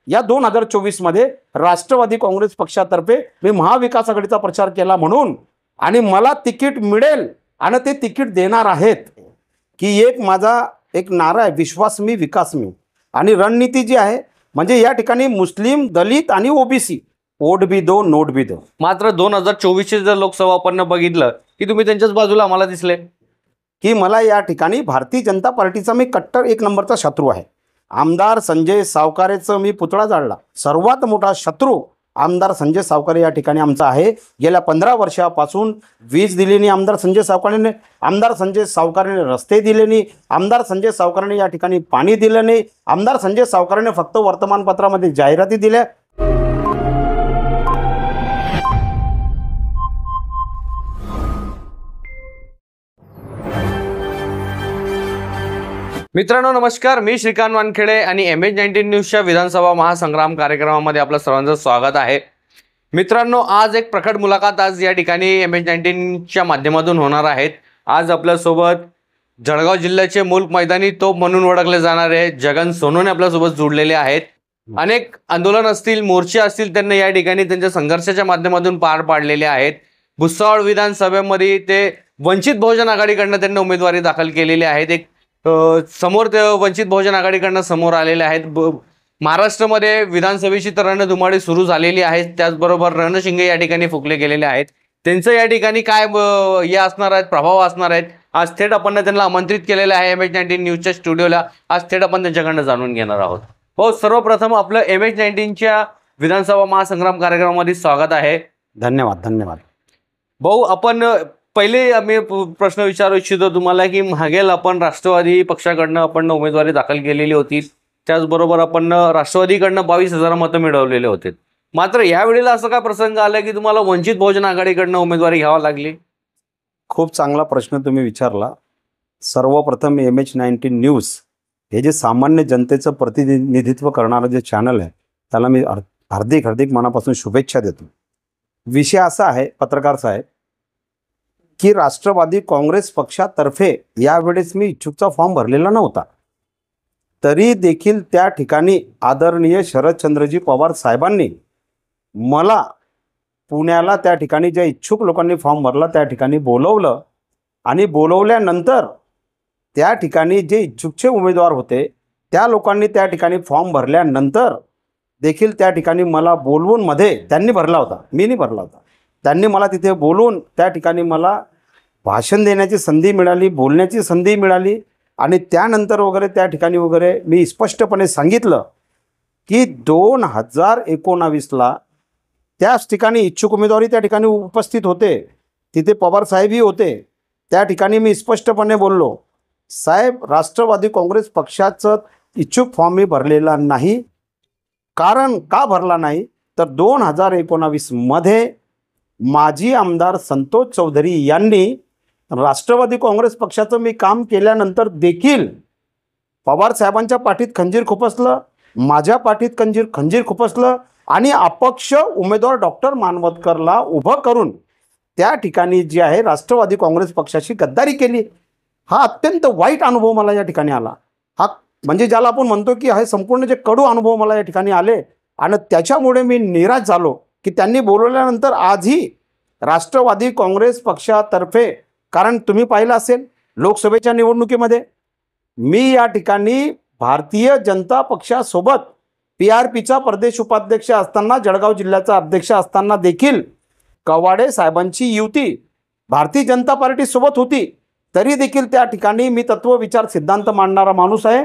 या 2024 मध्ये राष्ट्रवादी काँग्रेस पक्षातर्फे मी महाविकास आघाडीचा प्रचार केला म्हणून, आणि मला तिकीट मिळेल आणि ते तिकीट देणार आहेत, की एक माझा एक नारा आहे, विश्वास मी विकास मी. आणि रणनीती जी आहे म्हणजे या ठिकाणी मुस्लिम, दलित आणि ओबीसी, वोट भी दो नोट भी दो. मात्र 2024चे जर लोकसभा आपण बघितलं की तुम्ही त्यांच्याच बाजूला आम्हाला दिसले, की मला या ठिकाणी भारतीय जनता पार्टीचा मी कट्टर एक नंबरचा शत्रू आहे. आमदार संजय सावकारेचं मी पुतळा जाळला. सर्वात मोठा शत्रू आमदार संजय सावकारे या ठिकाणी आमचा आहे. गेल्या 15 वर्षापासून वीज दिली नाही आमदार संजय सावकारेने, आमदार संजय सावकारेने रस्ते दिले नाही, आमदार संजय सावकारेने या ठिकाणी पाणी दिलं नाही, आमदार संजय सावकारेने फक्त वर्तमानपत्रामध्ये जाहिराती दिल्या. मित्रांनो नमस्कार, मी श्रीकांत वानखेडे आणि MH19 न्यूजच्या विधानसभा महासंग्राम कार्यक्रमामध्ये आपलं सर्वांचं स्वागत आहे. मित्रांनो, आज एक प्रकट मुलाखत आज या ठिकाणी MH19च्या माध्यमातून होणार आहेत. आज आपल्यासोबत जळगाव जिल्ह्याचे मुल्क मैदानी तोप म्हणून ओळखले जाणारे जगन सोनवणे आपल्यासोबत जोडलेले आहेत. अनेक आंदोलन असतील, मोर्चे असतील, त्यांनी या ठिकाणी त्यांच्या संघर्षाच्या माध्यमातून पार पाडलेले आहेत. भुसावळ विधानसभेमध्ये ते वंचित बहुजन आघाडीकडनं त्यांनी उमेदवारी दाखल केलेली आहेत. एक समोर ते वंचित बहुजन आघाडीकडनं समोर आलेले आहेत. महाराष्ट्रामध्ये विधानसभेची तर रणधुमाळी सुरू झालेली आहे. त्याचबरोबर रणशिंगे या ठिकाणी फुकले गेलेले आहेत. त्यांचं या ठिकाणी काय हे असणार आहेत, प्रभाव असणार आहेत, आज थेट आपण त्यांना आमंत्रित केलेलं आहे MH19 न्यूजच्या स्टुडिओला. आज थेट आपण त्यांच्याकडनं जाणून घेणार आहोत. हो, सर्वप्रथम आपलं MH19च्या विधानसभा महासंग्राम कार्यक्रमामध्ये स्वागत आहे. धन्यवाद. धन्यवाद भाऊ. आपण पहिले आम्ही प्रश्न विचारू इच्छितो तुम्हाला की मागेल आपण राष्ट्रवादी पक्षाकडनं आपण उमेदवारी दाखल केलेली होती, त्याचबरोबर आपण राष्ट्रवादीकडनं 22,000 मतं मिळवलेले होते. मात्र यावेळेला असं काय प्रसंग आला की तुम्हाला वंचित बहुजन आघाडीकडनं उमेदवारी घ्यावी लागली? खूप चांगला प्रश्न तुम्ही विचारला. सर्वप्रथम MH19 न्यूज हे जे सामान्य जनतेचं प्रतिनिधित्व करणारं जे चॅनल आहे त्याला मी हार्दिक मनापासून शुभेच्छा देतो. विषय असा आहे पत्रकार साहेब की राष्ट्रवादी काँग्रेस पक्षातर्फे यावेळेस मी इच्छुकचा फॉर्म भरलेला नव्हता, तरी देखील त्या ठिकाणी आदरणीय शरदचंद्रजी पवार साहेबांनी मला पुण्याला त्या ठिकाणी ज्या इच्छुक लोकांनी फॉर्म भरला त्या ठिकाणी बोलवलं, आणि बोलवल्यानंतर त्या ठिकाणी जे इच्छुकचे उमेदवार होते त्या लोकांनी त्या ठिकाणी फॉर्म भरल्यानंतर देखील त्या ठिकाणी मला बोलवून मध्ये त्यांनी भरला होता, मी नाही भरला होता. त्यांनी मला तिथे बोलवून त्या ठिकाणी मला भाषण देण्याची संधी मिळाली, बोलण्याची संधी मिळाली, आणि त्यानंतर वगैरे त्या ठिकाणी वगैरे मी स्पष्टपणे सांगितलं की 2019ला त्याच ठिकाणी इच्छुक उमेदवारी त्या ठिकाणी उपस्थित होते, तिथे पवार साहेबही होते. त्या ठिकाणी मी स्पष्टपणे बोललो, साहेब राष्ट्रवादी काँग्रेस पक्षाचं इच्छुक फॉर्म मी भरलेला नाही. कारण का भरला नाही तर 2019मध्ये माजी आमदार संतोष चौधरी यांनी राष्ट्रवादी काँग्रेस पक्षाचं मी काम केल्यानंतर देखील पवार साहेबांच्या पाठीत खंजीर खुपसलं, माझ्या पाठीत खंजीर खुपसलं, आणि अपक्ष उमेदवार डॉक्टर मानवतकरला उभं करून त्या ठिकाणी जी आहे राष्ट्रवादी काँग्रेस पक्षाशी गद्दारी केली. हा अत्यंत वाईट अनुभव मला या ठिकाणी आला. हा म्हणजे ज्याला आपण म्हणतो की हे संपूर्ण जे कडू अनुभव मला या ठिकाणी आले, आणि त्याच्यामुळे मी निराश झालो की त्यांनी बोलवल्यानंतर आजही राष्ट्रवादी काँग्रेस पक्षातर्फे, कारण तुम्ही पाहिलं असेल लोकसभेच्या निवडणुकीमध्ये मी या ठिकाणी भारतीय जनता पक्षासोबत PRPचा प्रदेश उपाध्यक्ष असताना, जळगाव जिल्ह्याचा अध्यक्ष असताना देखील कवाडे साहेबांची युती भारतीय जनता पार्टीसोबत होती, तरी देखील त्या ठिकाणी मी तत्व विचार सिद्धांत मांडणारा माणूस आहे,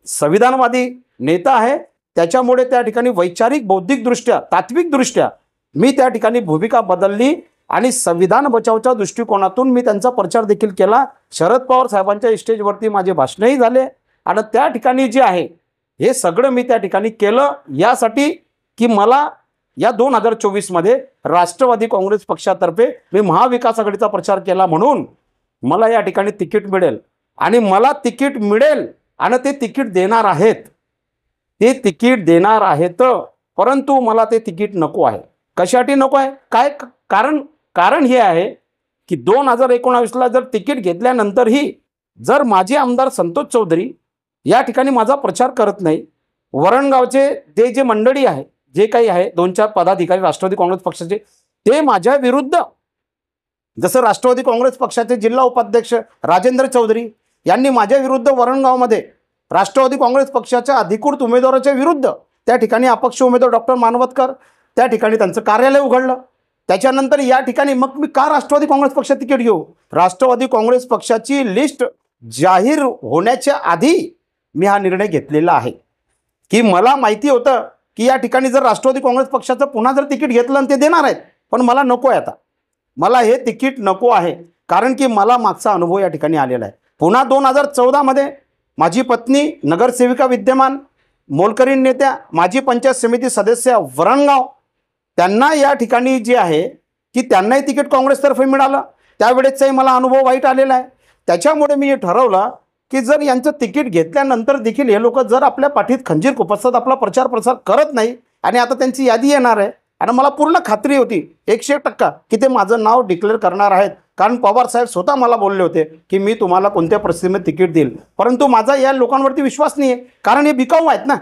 संविधानवादी नेता आहे. त्याच्यामुळे त्या ठिकाणी वैचारिक, बौद्धिकदृष्ट्या, तात्विकदृष्ट्या मी त्या ठिकाणी भूमिका बदलली, आणि संविधान बचावच्या दृष्टिकोनातून मी त्यांचा प्रचार देखील केला. शरद पवार साहेबांच्या स्टेजवरती माझे भाषणही झाले, आणि त्या ठिकाणी जे आहे हे सगळं मी त्या ठिकाणी केलं यासाठी की मला या 2024मध्ये राष्ट्रवादी काँग्रेस पक्षातर्फे मी महाविकास आघाडीचा प्रचार केला म्हणून मला या ठिकाणी तिकीट मिळेल, आणि मला तिकीट मिळेल आणि ते तिकीट देणार आहेत. ते तिकीट देणार आहेत, परंतु मला ते तिकीट नको आहे. कशासाठी नको आहे? काय कारण हे आहे की 2019ला जर तिकीट घेतल्यानंतरही जर माझे आमदार संतोष चौधरी या ठिकाणी माझा प्रचार करत नाही, वरणगावचे ते जे मंडळी आहे, जे काही आहे 2-4 पदाधिकारी राष्ट्रवादी काँग्रेस पक्षाचे, ते माझ्या विरुद्ध, जसं राष्ट्रवादी काँग्रेस पक्षाचे जिल्हा उपाध्यक्ष राजेंद्र चौधरी यांनी माझ्या विरुद्ध वरणगावमध्ये राष्ट्रवादी काँग्रेस पक्षाच्या अधिकृत उमेदवाराच्या विरुद्ध त्या ठिकाणी अपक्ष उमेदवार डॉक्टर मानवतकर त्या ठिकाणी त्यांचं कार्यालय उघडलं. त्याच्यानंतर या ठिकाणी मग मी का राष्ट्रवादी काँग्रेस पक्षात तिकीट घेऊ? राष्ट्रवादी काँग्रेस पक्षाची लिस्ट जाहीर होण्याच्या आधी मी हा निर्णय घेतलेला आहे की मला माहिती होतं की या ठिकाणी जर राष्ट्रवादी काँग्रेस पक्षाचं पुन्हा जर तिकीट घेतलं आणि ते देणार आहेत, पण मला नको आहे, आता मला हे तिकीट नको आहे, कारण की मला मागचा अनुभव या ठिकाणी आलेला आहे. पुन्हा 2014मध्ये माझी पत्नी नगरसेविका विद्यमान मोलकरीण नेत्या, माजी पंचायत समिती सदस्य वरणगाव, त्यांना या ठिकाणी जे आहे की त्यांनाही तिकीट काँग्रेसतर्फे मिळालं. त्यावेळेसचाही मला अनुभव वाईट आलेला आहे. त्याच्यामुळे मी हे ठरवलं की जर यांचं तिकीट घेतल्यानंतर देखील हे लोक जर आपल्या पाठीत खंजीर खुपसतात, आपला प्रचार प्रसार करत नाही, आणि आता त्यांची यादी येणार आहे आणि मला पूर्ण खात्री होती 100% की ते माझं नाव डिक्लेअर करणार आहेत, कारण पवार साहेब स्वतः मला बोलले होते की मी तुम्हाला कोणत्या परिस्थितीमध्ये तिकीट देईल. परंतु माझा या लोकांवरती विश्वास नाही आहे, कारण हे बिकाऊ आहेत ना.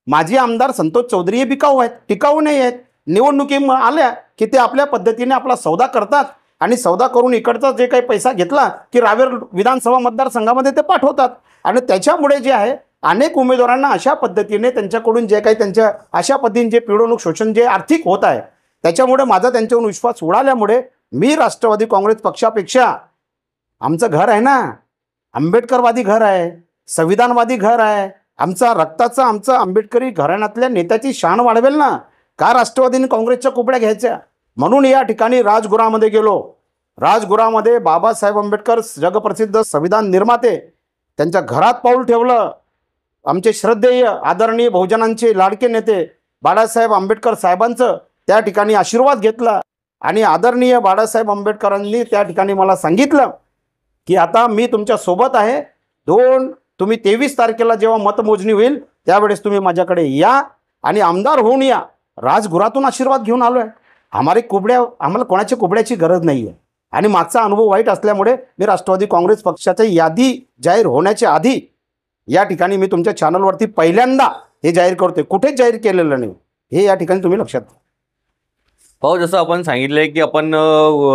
माजी आमदार संतोष चौधरी हे बिकाऊ आहेत, टिकाऊ नाही आहेत. निवडणुकी आल्या की ते आपल्या पद्धतीने आपला सौदा करतात आणि सौदा करून इकडचा जे काही पैसा घेतला की रावेर विधानसभा मतदारसंघामध्ये ते पाठवतात. आणि त्याच्यामुळे जे आहे अनेक उमेदवारांना अशा पद्धतीने त्यांच्याकडून जे काही त्यांच्या अशा पद्धतीने जे पिळवणूक शोषण जे आर्थिक होत आहे, त्याच्यामुळे माझा त्यांच्यावरून विश्वास उडाल्यामुळे मी राष्ट्रवादी काँग्रेस पक्षापेक्षा, आमचं घर आहे ना, आंबेडकरवादी घर आहे, संविधानवादी घर आहे, आमचा रक्ताचा आमचा आंबेडकरी घराण्यातल्या नेत्याची शान वाढवेल ना, का राष्ट्रवादीने काँग्रेसच्या कुबड्या घ्यायच्या? म्हणून या ठिकाणी राजगुरामध्ये गेलो. राजगुरामध्ये बाबासाहेब आंबेडकर जगप्रसिद्ध संविधान निर्माते त्यांच्या घरात पाऊल ठेवलं. आमचे श्रद्धेय आदरणीय बहुजनांचे लाडके नेते बाळासाहेब आंबेडकर साहेबांचं त्या ठिकाणी आशीर्वाद घेतला आणि आदरणीय बाळासाहेब आंबेडकरांनी त्या ठिकाणी मला सांगितलं की आता मी तुमच्या सोबत आहे. तुम्ही 23 तारखेला जेव्हा मतमोजणी होईल त्यावेळेस तुम्ही माझ्याकडे या आणि आमदार होऊन या. राजगुरातून आशीर्वाद घेऊन आलो आहे. आम्हाला कोणाच्या कुबड्याची गरज नाही आहे. आणि मागचा अनुभव वाईट असल्यामुळे मी राष्ट्रवादी काँग्रेस पक्षाची यादी जाहीर होण्याच्या आधी या ठिकाणी मी तुमच्या चॅनलवरती पहिल्यांदा हे जाहीर करतोय, कुठेच जाहीर केलेलं नाही, हे या ठिकाणी तुम्ही लक्षात घ्या. भाऊ, जसं आपण सांगितलंय की आपण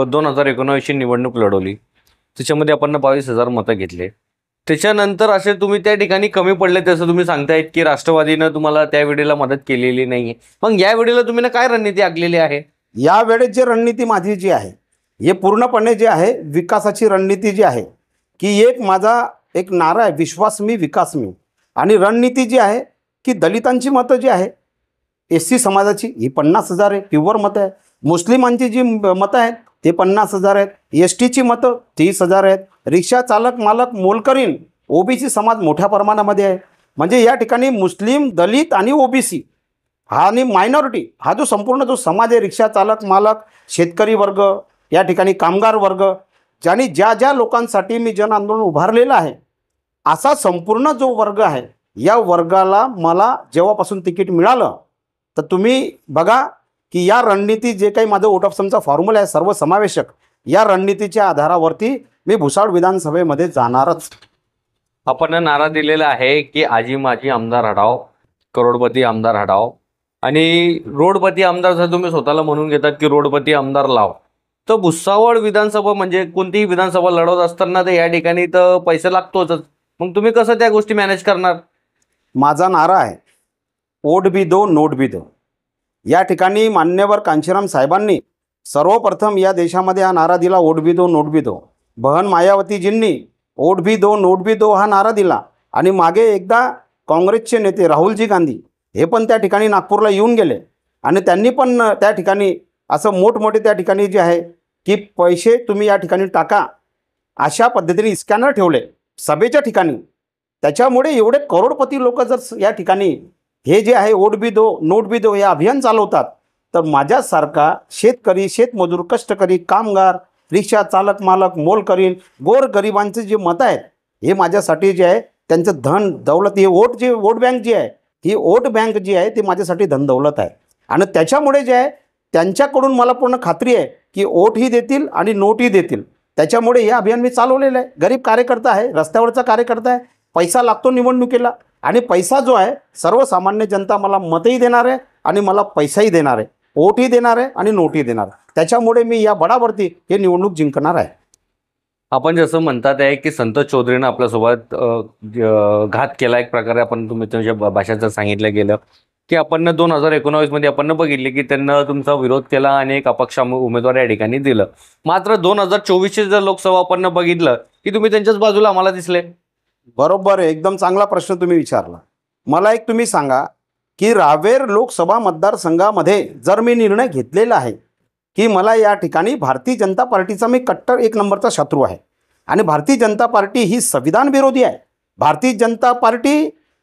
2019 निवडणूक लढवली, त्याच्यामध्ये आपण 22,000 मतं घेतले. त्याच्यानंतर असे तुम्ही त्या ठिकाणी कमी पडले, तसं तुम्ही सांगतायत की राष्ट्रवादीनं तुम्हाला त्या वेळेला मदत केलेली नाही. मग या वेळेला तुम्ही काय रणनीती आखलेली आहे? यावेळेस जे रणनीती माझी जी आहे हे पूर्णपणे जे आहे विकासाची रणनीती जी आहे की माझा एक नारा आहे, विश्वास मी विकास मी. आणि रणनीती जी आहे की दलितांची मतं जी आहे, SC समाजाची ही 50,000 आहे, प्युअर मतं आहे. मुस्लिमांची जी मतं आहेत ते 50,000 आहेत. STची मतं 30,000 आहेत. रिक्षा चालक मालक मोलकरीण OBC समाज मोठ्या प्रमाणामध्ये आहे. म्हणजे या ठिकाणी मुस्लिम, दलित आणि OBC हा आणि मायनॉरिटी हा जो संपूर्ण जो समाज आहे, रिक्षा चालक मालक, शेतकरी वर्ग, या ठिकाणी कामगार वर्ग, ज्यांनी ज्या लोकांसाठी मी जन आंदोलन उभारलेलं आहे, असा संपूर्ण जो वर्ग आहे, या वर्गाला मला जेव्हापासून तिकीट मिळालं तर तुम्ही बघा की या रणनीती जे काही माझं आउट ऑफ समचा फॉर्म्युला आहे सर्वसमावेशक, या रणनीतीच्या आधारावरती मी भुसावळ विधानसभेमध्ये जाणारच. आपण नारा दिलेला आहे की आजी माझी आमदार हटाव, करोडपती आमदार हटाव, आणि रोडपती आमदार जर तुम्ही स्वतःला म्हणून घेतात की रोडपती आमदार लाव. तर भुसावळ विधानसभा म्हणजे कोणतीही विधानसभा लढवत असताना तर या ठिकाणी तर पैसा लागतोच. मग तुम्ही कसं त्या गोष्टी मॅनेज करणार? माझा नारा आहे वोट भी दो नोट भी दो. या ठिकाणी मान्यवर कांशीराम साहेबांनी सर्वप्रथम या देशामध्ये हा नारा दिला, वोट भी दो नोट भी दो. बहन मायावतीजींनी वोट भी दो नोट भी दो हा नारा दिला. आणि मागे एकदा काँग्रेसचे नेते राहुलजी गांधी हे पण त्या ठिकाणी नागपूरला येऊन गेले आणि त्यांनी पण त्या ठिकाणी असं मोठमोठे त्या ठिकाणी जे आहे की पैसे तुम्ही या ठिकाणी टाका अशा पद्धतीने स्कॅनर ठेवले सभेच्या ठिकाणी. त्याच्यामुळे एवढे करोडपती लोक जर या ठिकाणी हे जे आहे वोट भी दो नोट भी दो हे अभियान चालवतात, तर माझ्यासारखा शेतकरी, शेतमजूर, कष्टकरी, कामगार, रिक्षा चालक मालक, मोलकरीण, गोरगरिबांचे जे मतं आहेत हे माझ्यासाठी जे आहे त्यांचं धन दौलत, हे वोट बँक जी आहे, ही वोट बँक जी आहे ती माझ्यासाठी धन दौलत आहे. आणि त्याच्यामुळे जे आहे त्यांच्याकडून मला पूर्ण खात्री आहे की वोटही देतील आणि नोटही देतील. त्याच्यामुळे हे अभियान मी चालवलेलं आहे. गरीब कार्यकर्ता आहे, रस्त्यावरचा कार्यकर्ता आहे, पैसा लागतो निवडणुकीला. आणि पैसा जो आहे, सर्वसामान्य जनता मला मतही देणार आहे आणि मला पैसाही देणार आहे, वोटही देणार आहे आणि नोटही देणार आहे. त्याच्यामुळे मी या बळावरती हे निवडणूक जिंकणार आहे. आपण जसं म्हणतात आहे की संतोष चौधरीनं आपल्यासोबत घात केला एक प्रकारे, आपण तुम्ही तुमच्या भाषेचं सांगितलं गेलं की आपण 2019 मध्ये आपण बघितले की त्यांना तुमचा विरोध केला आणि एक अपक्ष उमेदवार या ठिकाणी दिलं. मात्र 2024चे जर लोकसभा आपण बघितलं की तुम्ही त्यांच्याच बाजूला आम्हाला दिसले. बरोबर आहे, एकदम चांगला प्रश्न तुम्ही विचारला. मला एक तुम्ही सांगा की रावेर लोकसभा मतदारसंघामध्ये जर मी निर्णय घेतलेला आहे की मला या ठिकाणी भारतीय जनता पार्टीचा मी कट्टर एक नंबरचा शत्रू आहे आणि भारतीय जनता पार्टी ही संविधान विरोधी आहे, भारतीय जनता पार्टी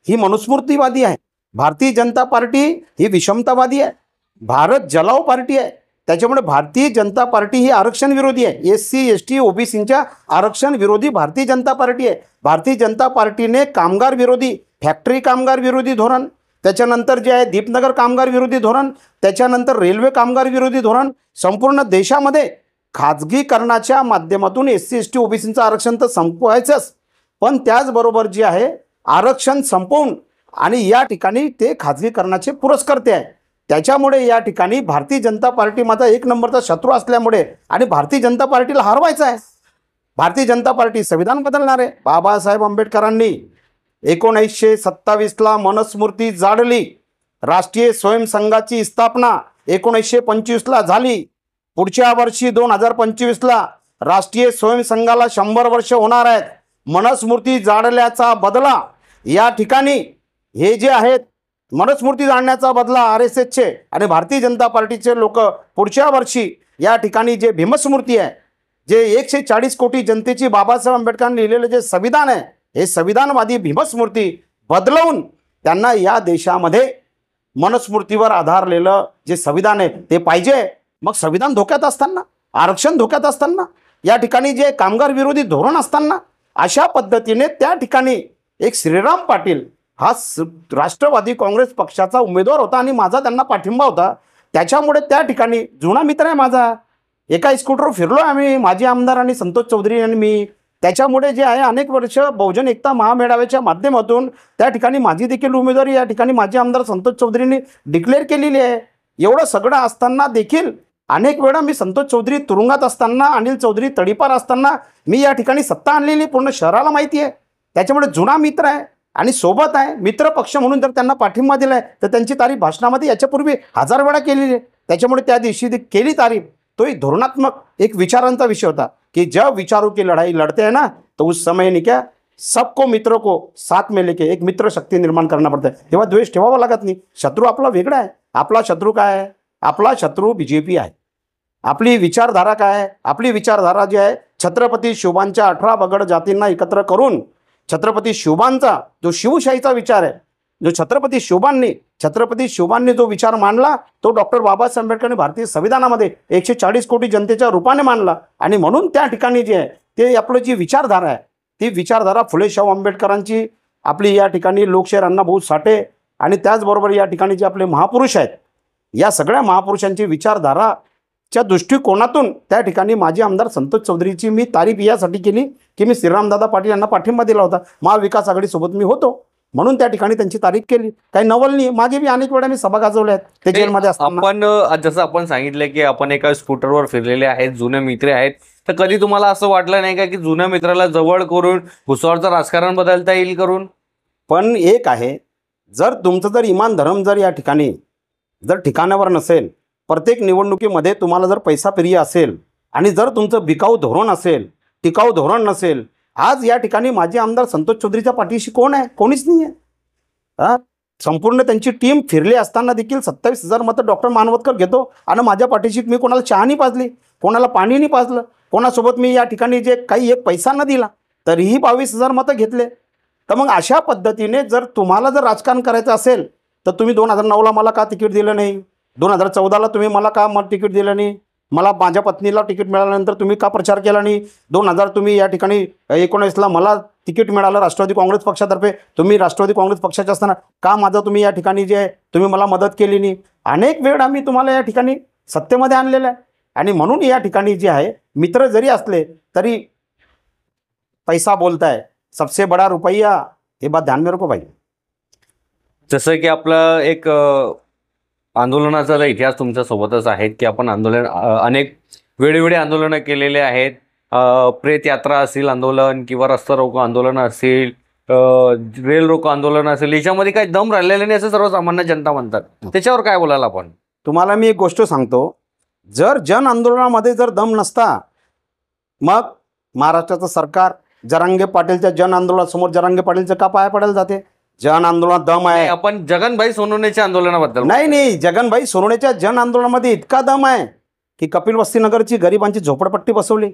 ही मनुस्मृतीवादी आहे, भारतीय जनता पार्टी ही विषमतावादी आहे, भारत जलाव पार्टी आहे. त्याच्यामुळे भारतीय जनता पार्टी ही आरक्षण विरोधी आहे, SC ST OBCच्या आरक्षण विरोधी भारतीय जनता पार्टी आहे. भारतीय जनता पार्टीने कामगार विरोधी, फॅक्टरी कामगार विरोधी धोरण, त्याच्यानंतर जे आहे दीपनगर कामगार विरोधी धोरण, त्याच्यानंतर रेल्वे कामगार विरोधी धोरण, संपूर्ण देशामध्ये खाजगीकरणाच्या माध्यमातून SC ST OBCचं आरक्षण तर संपवायचंच, पण त्याचबरोबर जे आहे आरक्षण संपवून आणि या ठिकाणी ते खाजगीकरणाचे पुरस्कर्ते आहे. त्याच्यामुळे या ठिकाणी भारतीय जनता पार्टी माझा एक नंबरचा शत्रू असल्यामुळे आणि भारतीय जनता पार्टीला हरवायचं आहे. भारतीय जनता पार्टी संविधान बदलणार आहे. बाबासाहेब आंबेडकरांनी 1927ला मनुस्मृती जाळली, राष्ट्रीय स्वयंसंघाची स्थापना 1925ला झाली. पुढच्या वर्षी 2025ला राष्ट्रीय स्वयंसंघाला 100 वर्ष होणार आहेत. मनुस्मृती जाळल्याचा बदला या ठिकाणी हे जे आहेत मनुस्मृती जाळण्याचा बदला RSSचे आणि भारतीय जनता पार्टीचे लोक पुढच्या वर्षी या ठिकाणी जे भीमस्मृती आहे, जे 140 कोटी जनतेची बाबासाहेब आंबेडकरांनी लिहिलेलं जे संविधान आहे, हे संविधानवादी भीमस्मृती बदलवून त्यांना या देशामध्ये मनुस्मृतीवर आधारलेलं जे संविधान आहे ते पाहिजे. मग संविधान धोक्यात असताना, आरक्षण धोक्यात असताना, या ठिकाणी जे कामगार विरोधी धोरण असताना, अशा पद्धतीने त्या ठिकाणी एक श्रीराम पाटील हा राष्ट्रवादी काँग्रेस पक्षाचा उमेदवार होता आणि माझा त्यांना पाठिंबा होता. त्याच्यामुळे त्या ठिकाणी जुना मित्र आहे माझा, एका स्कूटरवर फिरलो आम्ही, माजी आमदार आणि संतोष चौधरी आणि मी. त्याच्यामुळे जे आहे अनेक वर्ष बहुजन एकता महामेळाव्याच्या माध्यमातून त्या ठिकाणी माझी देखील उमेदवारी या ठिकाणी माजी आमदार संतोष चौधरींनी डिक्लेअर केलेली आहे. एवढं सगळं असताना देखील अनेक वेळा मी संतोष चौधरी तुरुंगात असताना, अनिल चौधरी तडीपार असताना मी या ठिकाणी सत्ता आणलेली पूर्ण शहराला माहिती आहे. त्याच्यामुळे जुना मित्र आहे आणि सोबत आहे. मित्र पक्ष म्हणून जर त्यांना पाठिंबा दिला आहे तर त्यांची तारीफ भाषणामध्ये याच्यापूर्वी 1000 वेळा केलेली आहे. त्याच्यामुळे त्या दिवशी केली तारीफ. तो एक धोरणात्मक एक विचारांचा विषय होता कि जब विचारों की लड़ाई लड़ते हैं ना तो उस समय नहीं क्या सबको मित्रों को साथ में लेके एक मित्र शक्ती निर्माण करना पड़ता है. तेव्हा द्वेष ठेवावा लागत नाही. शत्रू आपला वेगळा आहे. आपला शत्रू काय आहे? आपला शत्रू BJP आहे. आपली विचारधारा काय आहे? आपली विचारधारा जी आहे छत्रपती शिवबांच्या 18 बगड जातींना एकत्र करून छत्रपती शिवबांचा जो शिवशाहीचा विचार आहे, जो छत्रपती शिवबांनी जो विचार मांडला तो डॉक्टर बाबासाहेब आंबेडकरांनी भारतीय संविधानामध्ये 140 कोटी जनतेच्या रूपाने मांडला. आणि म्हणून त्या ठिकाणी जे आहे ते आपलं जी विचारधारा आहे ती विचारधारा फुले शाहू आंबेडकरांची, आपली या ठिकाणी लोकशाहीर अण्णाभाऊ साठे आणि त्याचबरोबर या ठिकाणी जे आपले महापुरुष आहेत, या सगळ्या महापुरुषांची विचारधाराच्या दृष्टिकोनातून त्या ठिकाणी माजी आमदार संतोष चौधरीची मी तारीफ यासाठी केली की मी श्रीरामदादा पाटील यांना पाठिंबा दिला होता. महाविकास आघाडीसोबत मी होतो म्हणून त्या ठिकाणी त्यांची तारीफ केली. काही नवल नाही. मागे बी अनेक वेळा मी सभा गाजवल्या आहेत ते जेलमध्ये असताना. आपण जसं आपण सांगितलं की आपण एका स्कूटरवर फिरलेले आहेत, जुने मित्र आहेत, तर कधी तुम्हाला असं वाटलं नाही का की जुन्या मित्राला जवळ करून भुसावळचं राजकारण बदलता येईल करून? पण एक आहे, जर तुमचं जर इमान धर्म जर या ठिकाणी जर ठिकाणावर नसेल, प्रत्येक निवडणुकीमध्ये तुम्हाला जर पैसा प्रिय असेल आणि जर तुमचं बिकाऊ धोरण असेल, टिकाऊ धोरण नसेल, आज या ठिकाणी माजी आमदार संतोष चौधरीच्या पाठीशी कोण आहे? कोणीच नाही आहे. संपूर्ण त्यांची टीम फिरली असताना देखील 27,000 मतं डॉक्टर मानवतकर घेतो आणि माझ्या पाठीशी मी कोणाला चहा नाही पाजली, कोणाला पाणी नाही पाजलं, कोणासोबत मी या ठिकाणी जे काही एक पैसा न दिला तरीही 22,000 मतं घेतले. तर मग अशा पद्धतीने जर तुम्हाला जर राजकारण करायचं असेल तर तुम्ही 2009ला मला का तिकीट दिलं नाही? 2014ला तुम्ही मला का तिकीट दिलं नाही? मला माझ्या पत्नीला तिकीट मिळाल्यानंतर तुम्ही का प्रचार केला नाही? 2000 तुम्ही या ठिकाणी 19ला मला तिकीट मिळालं राष्ट्रवादी काँग्रेस पक्षातर्फे, तुम्ही राष्ट्रवादी काँग्रेस पक्षाचे असताना का माझं तुम्ही या ठिकाणी जे आहे तुम्ही मला मदत केली नाही? अनेक वेळ आम्ही तुम्हाला या ठिकाणी सत्तेमध्ये आणलेलं आहे. आणि म्हणून या ठिकाणी जे आहे मित्र जरी असले तरी पैसा बोलता है, सबसे बड़ा रुपया, ये बात ध्यान में रखो भाई. जसं की आपलं एक आंदोलनाचा इतिहास तुमच्या सोबतच आहे की आपण अनेक वेगवेगळे आंदोलनं केलेले आहेत. प्रेत यात्रा असेल आंदोलन किंवा रस्ता रोको आंदोलन असेल, रेल रोको आंदोलन असेल, याच्यामध्ये काही दम राहिलेले नाही असं सर्वसामान्य जनता म्हणतात. त्याच्यावर काय बोलायला आपण? तुम्हाला मी एक गोष्ट सांगतो, जर जन आंदोलनामध्ये जर दम नसता, मग महाराष्ट्राचं सरकार जरांगे पाटीलच्या जन आंदोलनासमोर जरांगे पाटीलचं का पाया पडायला जाते? जन आंदोलनात दम आहे. आपण जगनभाई सोनवणेच्या आंदोलनाबद्दल नाही, जगनभाई सोनवणेच्या जन आंदोलनामध्ये इतका दम आहे की कपिल वस्तीनगरची गरिबांची झोपडपट्टी बसवली,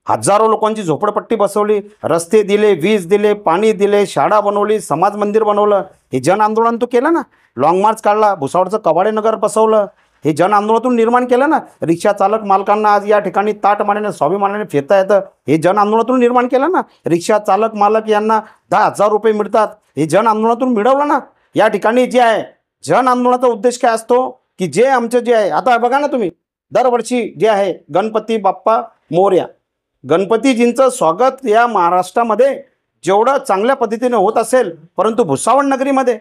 हजारो लोकांची झोपडपट्टी बसवली, रस्ते दिले, वीज दिले, पाणी दिले, शाळा बनवली, समाज मंदिर बनवलं. हे जन आंदोलन तो केलं ना. लॉंग मार्च काढला, भुसावळचं कवाडे नगर बसवलं. हे जन आंदोलनातून निर्माण केलं ना. रिक्षा चालक मालकांना आज या ठिकाणी ताटमानाने स्वाभिमानाने फिरता येतं, हे जन आंदोलनातून निर्माण केलं ना. रिक्षा चालक मालक यांना 10,000 रुपये मिळतात, हे जन आंदोलनातून मिळवलं ना. या ठिकाणी जे आहे जन आंदोलनाचा उद्देश काय असतो की जे आमचं जे आहे, आता बघा ना तुम्ही, दरवर्षी जे आहे गणपती बाप्पा मोरया, गणपतीजींचं स्वागत या महाराष्ट्रामध्ये जेवढं चांगल्या पद्धतीने होत असेल, परंतु भुसावळ नगरीमध्ये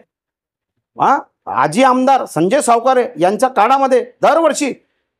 आजी आमदार संजय सावकारे यांच्या काळामध्ये दरवर्षी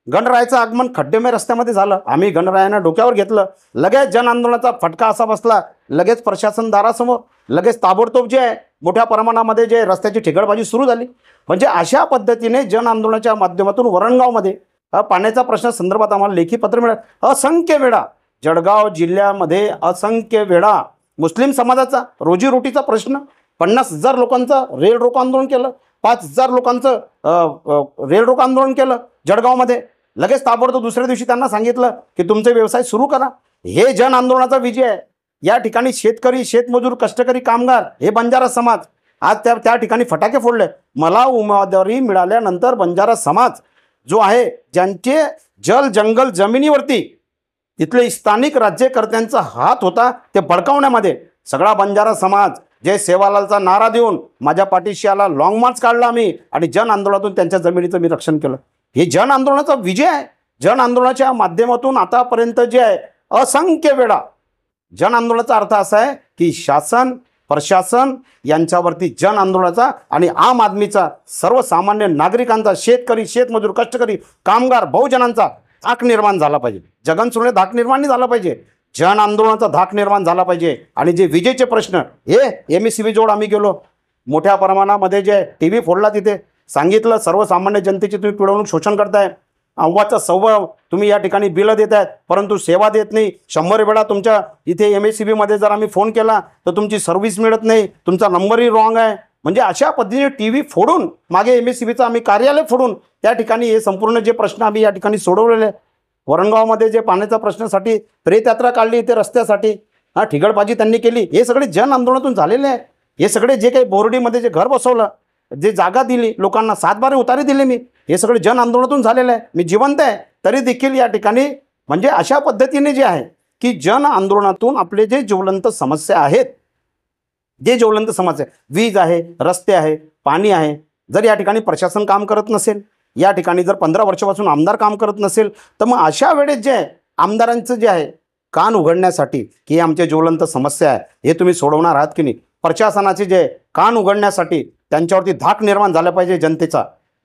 गणरायाचं आगमन खड्डेमय रस्त्यामध्ये झालं. आम्ही गणरायांना डोक्यावर घेतलं. लगेच जन आंदोलनाचा फटका असा बसला, लगेच प्रशासन दारासमोर, लगेच ताबडतोब जे आहे मोठ्या प्रमाणामध्ये जे रस्त्याची ठिगळबाजी सुरू झाली. म्हणजे अशा पद्धतीने जन आंदोलनाच्या माध्यमातून वरणगावमध्ये पाण्याचा प्रश्न संदर्भात आम्हाला लेखी पत्र मिळालं. असंख्य वेळा जळगाव जिल्ह्यामध्ये असंख्य वेळा मुस्लिम समाजाचा रोजीरोटीचा प्रश्न, 50,000 लोकांचं रेल रोको आंदोलन केलं, 5,000 लोकांचं रेल रोको आंदोलन केलं जळगावमध्ये. लगेच ताबडतोब दुसऱ्या दिवशी त्यांना सांगितलं की तुमचे व्यवसाय सुरू करा. हे जन आंदोलनाचा विजय आहे. या ठिकाणी शेतकरी, शेतमजूर, कष्टकरी, कामगार, हे बंजारा समाज आज त्या ठिकाणी फटाके फोडले. मला उमेदवारी मिळाल्यानंतर बंजारा समाज जो आहे, ज्यांचे जल जंगल जमिनीवरती तिथले स्थानिक राज्यकर्त्यांचा हात होता ते भडकावण्यामध्ये, सगळा बंजारा समाज जय सेवालालचा नारा देऊन माझ्या पाठीशी आला. लॉंग मार्च काढला आम्ही आणि जन आंदोलनातून त्यांच्या जमिनीचं मी रक्षण केलं. हे जन आंदोलनाचा विजय आहे. जन आंदोलनाच्या माध्यमातून आतापर्यंत जे आहे असंख्य वेळा जन आंदोलनाचा अर्थ असा आहे की शासन प्रशासन यांच्यावरती जन आंदोलनाचा आणि आम आदमीचा, सर्वसामान्य नागरिकांचा, शेतकरी, शेतमजूर, कष्टकरी, कामगार, बहुजनांचा धाक निर्माण झाला पाहिजे. जगन सोनवणे धाक निर्माण नाही झाला पाहिजे, जन आंदोलनाचा धाक निर्माण झाला पाहिजे. आणि जे विजेचे प्रश्न, हे MSCB जोड आम्ही गेलो मोठ्या प्रमाणामध्ये, जे TV फोडला, तिथे सांगितलं सर्वसामान्य जनतेची तुम्ही पिळवणूक शोषण करताय, अव्वाचा सव्वा तुम्ही या ठिकाणी बिलं देत आहेत परंतु सेवा देत नाही. 100 वेळा तुमच्या इथे MSCB मध्ये जर आम्ही फोन केला तर तुमची सर्व्हिस मिळत नाही, तुमचा नंबरही रॉंग आहे. म्हणजे अशा पद्धतीने TV फोडून, मागे MSCBचं आम्ही कार्यालय फोडून त्या ठिकाणी हे संपूर्ण जे प्रश्न आम्ही या ठिकाणी सोडवलेले. वरणगावमध्ये जे पाण्याच्या प्रश्नासाठी प्रेत यात्रा काढली, इथे रस्त्यासाठी ठिगळबाजी त्यांनी केली. हे सगळे जन आंदोलनातून झालेले आहे. हे सगळे जे काही बोर्डीमध्ये जे घर बसवलं, जे जागा दिली लोकांना, 7 उतारे दिले मी, हे सगळे जन आंदोलनातून झालेलं आहे. मी जिवंत आहे तरी देखील या ठिकाणी म्हणजे अशा पद्धतीने जे आहे की जन आंदोलनातून आपले जे ज्वलंत समस्या आहेत, जे ज्वलंत समस्या, वीज आहे, रस्ते आहे, पाणी आहे, जर या ठिकाणी प्रशासन काम करत नसेल, या ठिकाणी जर 15 वर्षापासून आमदार काम करत नसेल, तर मग अशा वेळेस जे आहे आमदारांचं जे आहे कान उघडण्यासाठी की आमच्या ज्वलंत समस्या आहे, हे तुम्ही सोडवणार आहात की नाही, प्रशासनाचे जे कान उघडण्यासाठी त्यांच्यावरती धाक निर्माण झाला पाहिजे,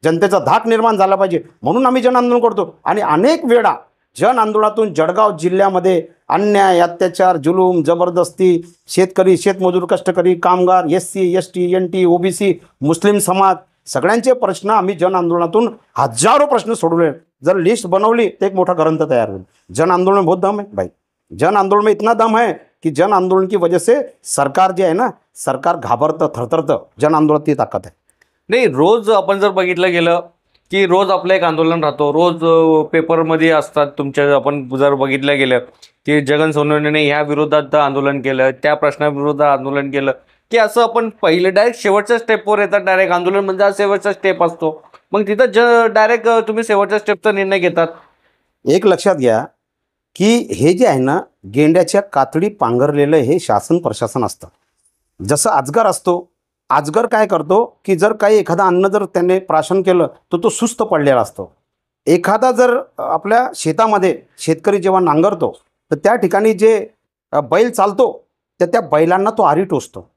जनतेचा धाक निर्माण झाला पाहिजे. म्हणून आम्ही जन आंदोलन करतो. आणि अनेक वेळा जन आंदोलनातून जळगाव जिल्ह्यामध्ये अन्याय, अत्याचार, जुलूम, जबरदस्ती, शेतकरी, शेतमजूर, कष्टकरी, कामगार, SC ST NT OBC, मुस्लिम समाज, सगळ्यांचे प्रश्न आम्ही जन आंदोलनातून हजारो प्रश्न सोडवले. जर लिस्ट बनवली तर एक मोठा ग्रंथ तयार होईल. जन आंदोलन में बहुत दम है भाई. जन आंदोलन में इतना दम है कि जन आंदोलन की वजह से सरकार जे आहे ना, सरकार घाबरतं, थरथरतं. जन आंदोलनात ती ताकद आहे. नाही, रोज आपण जर बघितलं गेलं की रोज आपलं एक आंदोलन राहतो, रोज पेपरमध्ये असतात तुमच्या. आपण जर बघितलं गेलं की जगन सोनवणेने ह्या विरोधात आंदोलन केलं, त्या प्रश्नाविरोधात आंदोलन केलं, की असं आपण पहिले डायरेक्ट शेवटच्या स्टेपवर येतात. डायरेक्ट आंदोलन म्हणजे हा शेवटचा स्टेप असतो, मग तिथं डायरेक्ट तुम्ही शेवटच्या स्टेपचा निर्णय घेतात. एक लक्षात घ्या की हे जे आहे ना, गेंड्याच्या कातडी पांघरलेलं हे शासन प्रशासन असतं. जसं अजगर असतो, अजगर काय करतो की जर काही एखादा अन्न जर त्याने प्राशन केलं तर तो सुस्त पडलेला असतो. एखादा जर आपल्या शेतामध्ये शेतकरी जेव्हा नांगरतो तर त्या ठिकाणी जे बैल चालतो तर त्या बैलांना तो आरी टोचतो.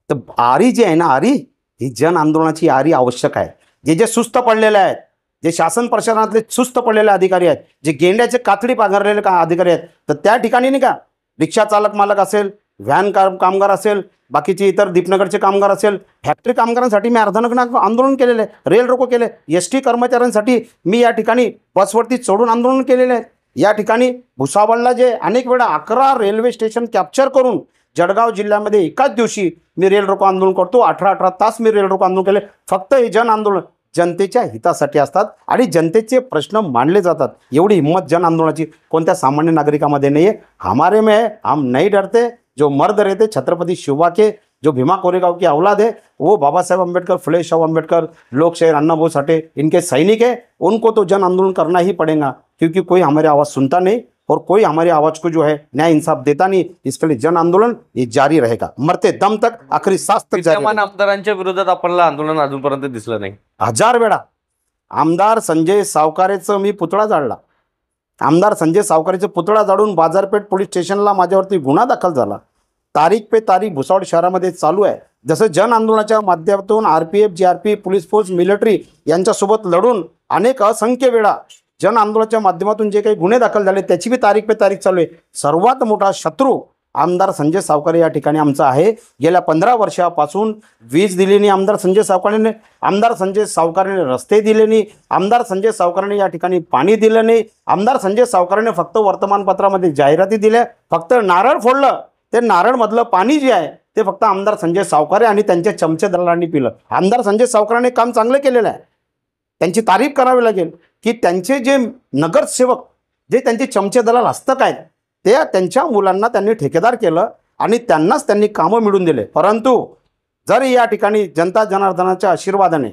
तर आरी जी आहे ना, आरी ही जन आंदोलनाची यारी आवश्यक आहे. जे जे सुस्त पडलेले आहेत, जे शासन प्रशासनातले सुस्त पडलेले अधिकारी आहेत, जे गेंड्याचे कातडी पांघरलेले अधिकारी आहेत, तर त्या ठिकाणी नाही का रिक्षा चालक मालक असेल, व्हॅन कामगार असेल, बाकीचे इतर दीपनगरचे कामगार असेल, फॅक्टरी कामगारांसाठी मी अर्धनग्न आंदोलन केलेलं आहे, रेल रोको केले, एस.टी कर्मचाऱ्यांसाठी मी या ठिकाणी बसवरती चढून आंदोलन केलेले आहे. या ठिकाणी भुसावळला जे अनेक वेळा 11 रेल्वे स्टेशन कॅप्चर करून जळगाव जिल्ह्यामध्ये एकाच दिवशी मी रेल रोको आंदोलन करतो. 18 तास मी रेल रोको आंदोलन केले. फक्त हे जन आंदोलन जनतेच्या हितासाठी असतात आणि जनतेचे प्रश्न मांडले जातात. एवढी हिंमत जन आंदोलनाची कोणत्या सामान्य नागरिकामध्ये नाही आहे. हमारे में है, हम नहीं डरते. जो मर्द रहते छत्रपति शिवा के, जो भीमा कोरेगांव की औलाद है, वो बाबा साहेब अम्बेडकर, फुले शाह अम्बेडकर, लोकशाहीर अन्ना बोस हटे, इनके सैनिक है. उनको तो जन आंदोलन करना ही पड़ेगा, क्योंकि कोई हमारी आवाज़ सुनता नहीं और कोई हमारी आवाज़ को जो है न्याय इंसाफ देता नहीं. इसके लिए जन आंदोलन ये जारी रहेगा, मरते दम तक, आखिरी सांस तक जारी विद्यमान आमदारांच्या विरोधात आपल्याला आंदोलन अजूनपर्यंत दिसलं नाही. 1000 वेळा. आमदार संजय सावकारेचं मी पुतळा जाळला. आमदार संजय सावकारेचं पुतळा जाळून बाजारपेठ पोलीस स्टेशनला माझ्यावरती गुन्हा दाखल झाला. तारीख पे तारीख भुसावळ शहरामध्ये चालू आहे. जसं जन आंदोलनाच्या माध्यमातून RPF, GRP, police force, military यांच्यासोबत लढून अनेक असंख्य वेळा जन आंदोलनाच्या माध्यमातून जे काही गुन्हे दाखल झाले त्याची बी तारीख पे तारीख चालू आहे. सर्वात मोठा शत्रू आमदार संजय सावकारे या ठिकाणी आमचा आहे. गेल्या 15 वर्षापासून वीज दिली नाही आमदार संजय सावकारेने. आमदार संजय सावकारेने रस्ते दिले नाही. आमदार संजय सावकारेने या ठिकाणी पाणी दिलं नाही. आमदार संजय सावकारेने फक्त वर्तमानपत्रामध्ये जाहिराती दिल्या, फक्त नारळ फोडलं. ते नारळमधलं पाणी जे आहे ते फक्त आमदार संजय सावकारे आणि त्यांच्या चमचे दलालांनी पिलं. आमदार संजय सावकारेने काम चांगलं केलेलं आहे. त्यांची तारीफ करावी लागेल की त्यांचे जे नगरसेवक, जे त्यांचे चमचे दलाल हस्तक आहेत, ते त्यांच्या मुलांना त्यांनी ठेकेदार केलं आणि त्यांनाच त्यांनी कामं मिळवून दिले. परंतु जर या ठिकाणी जनता जनार्दनाच्या आशीर्वादाने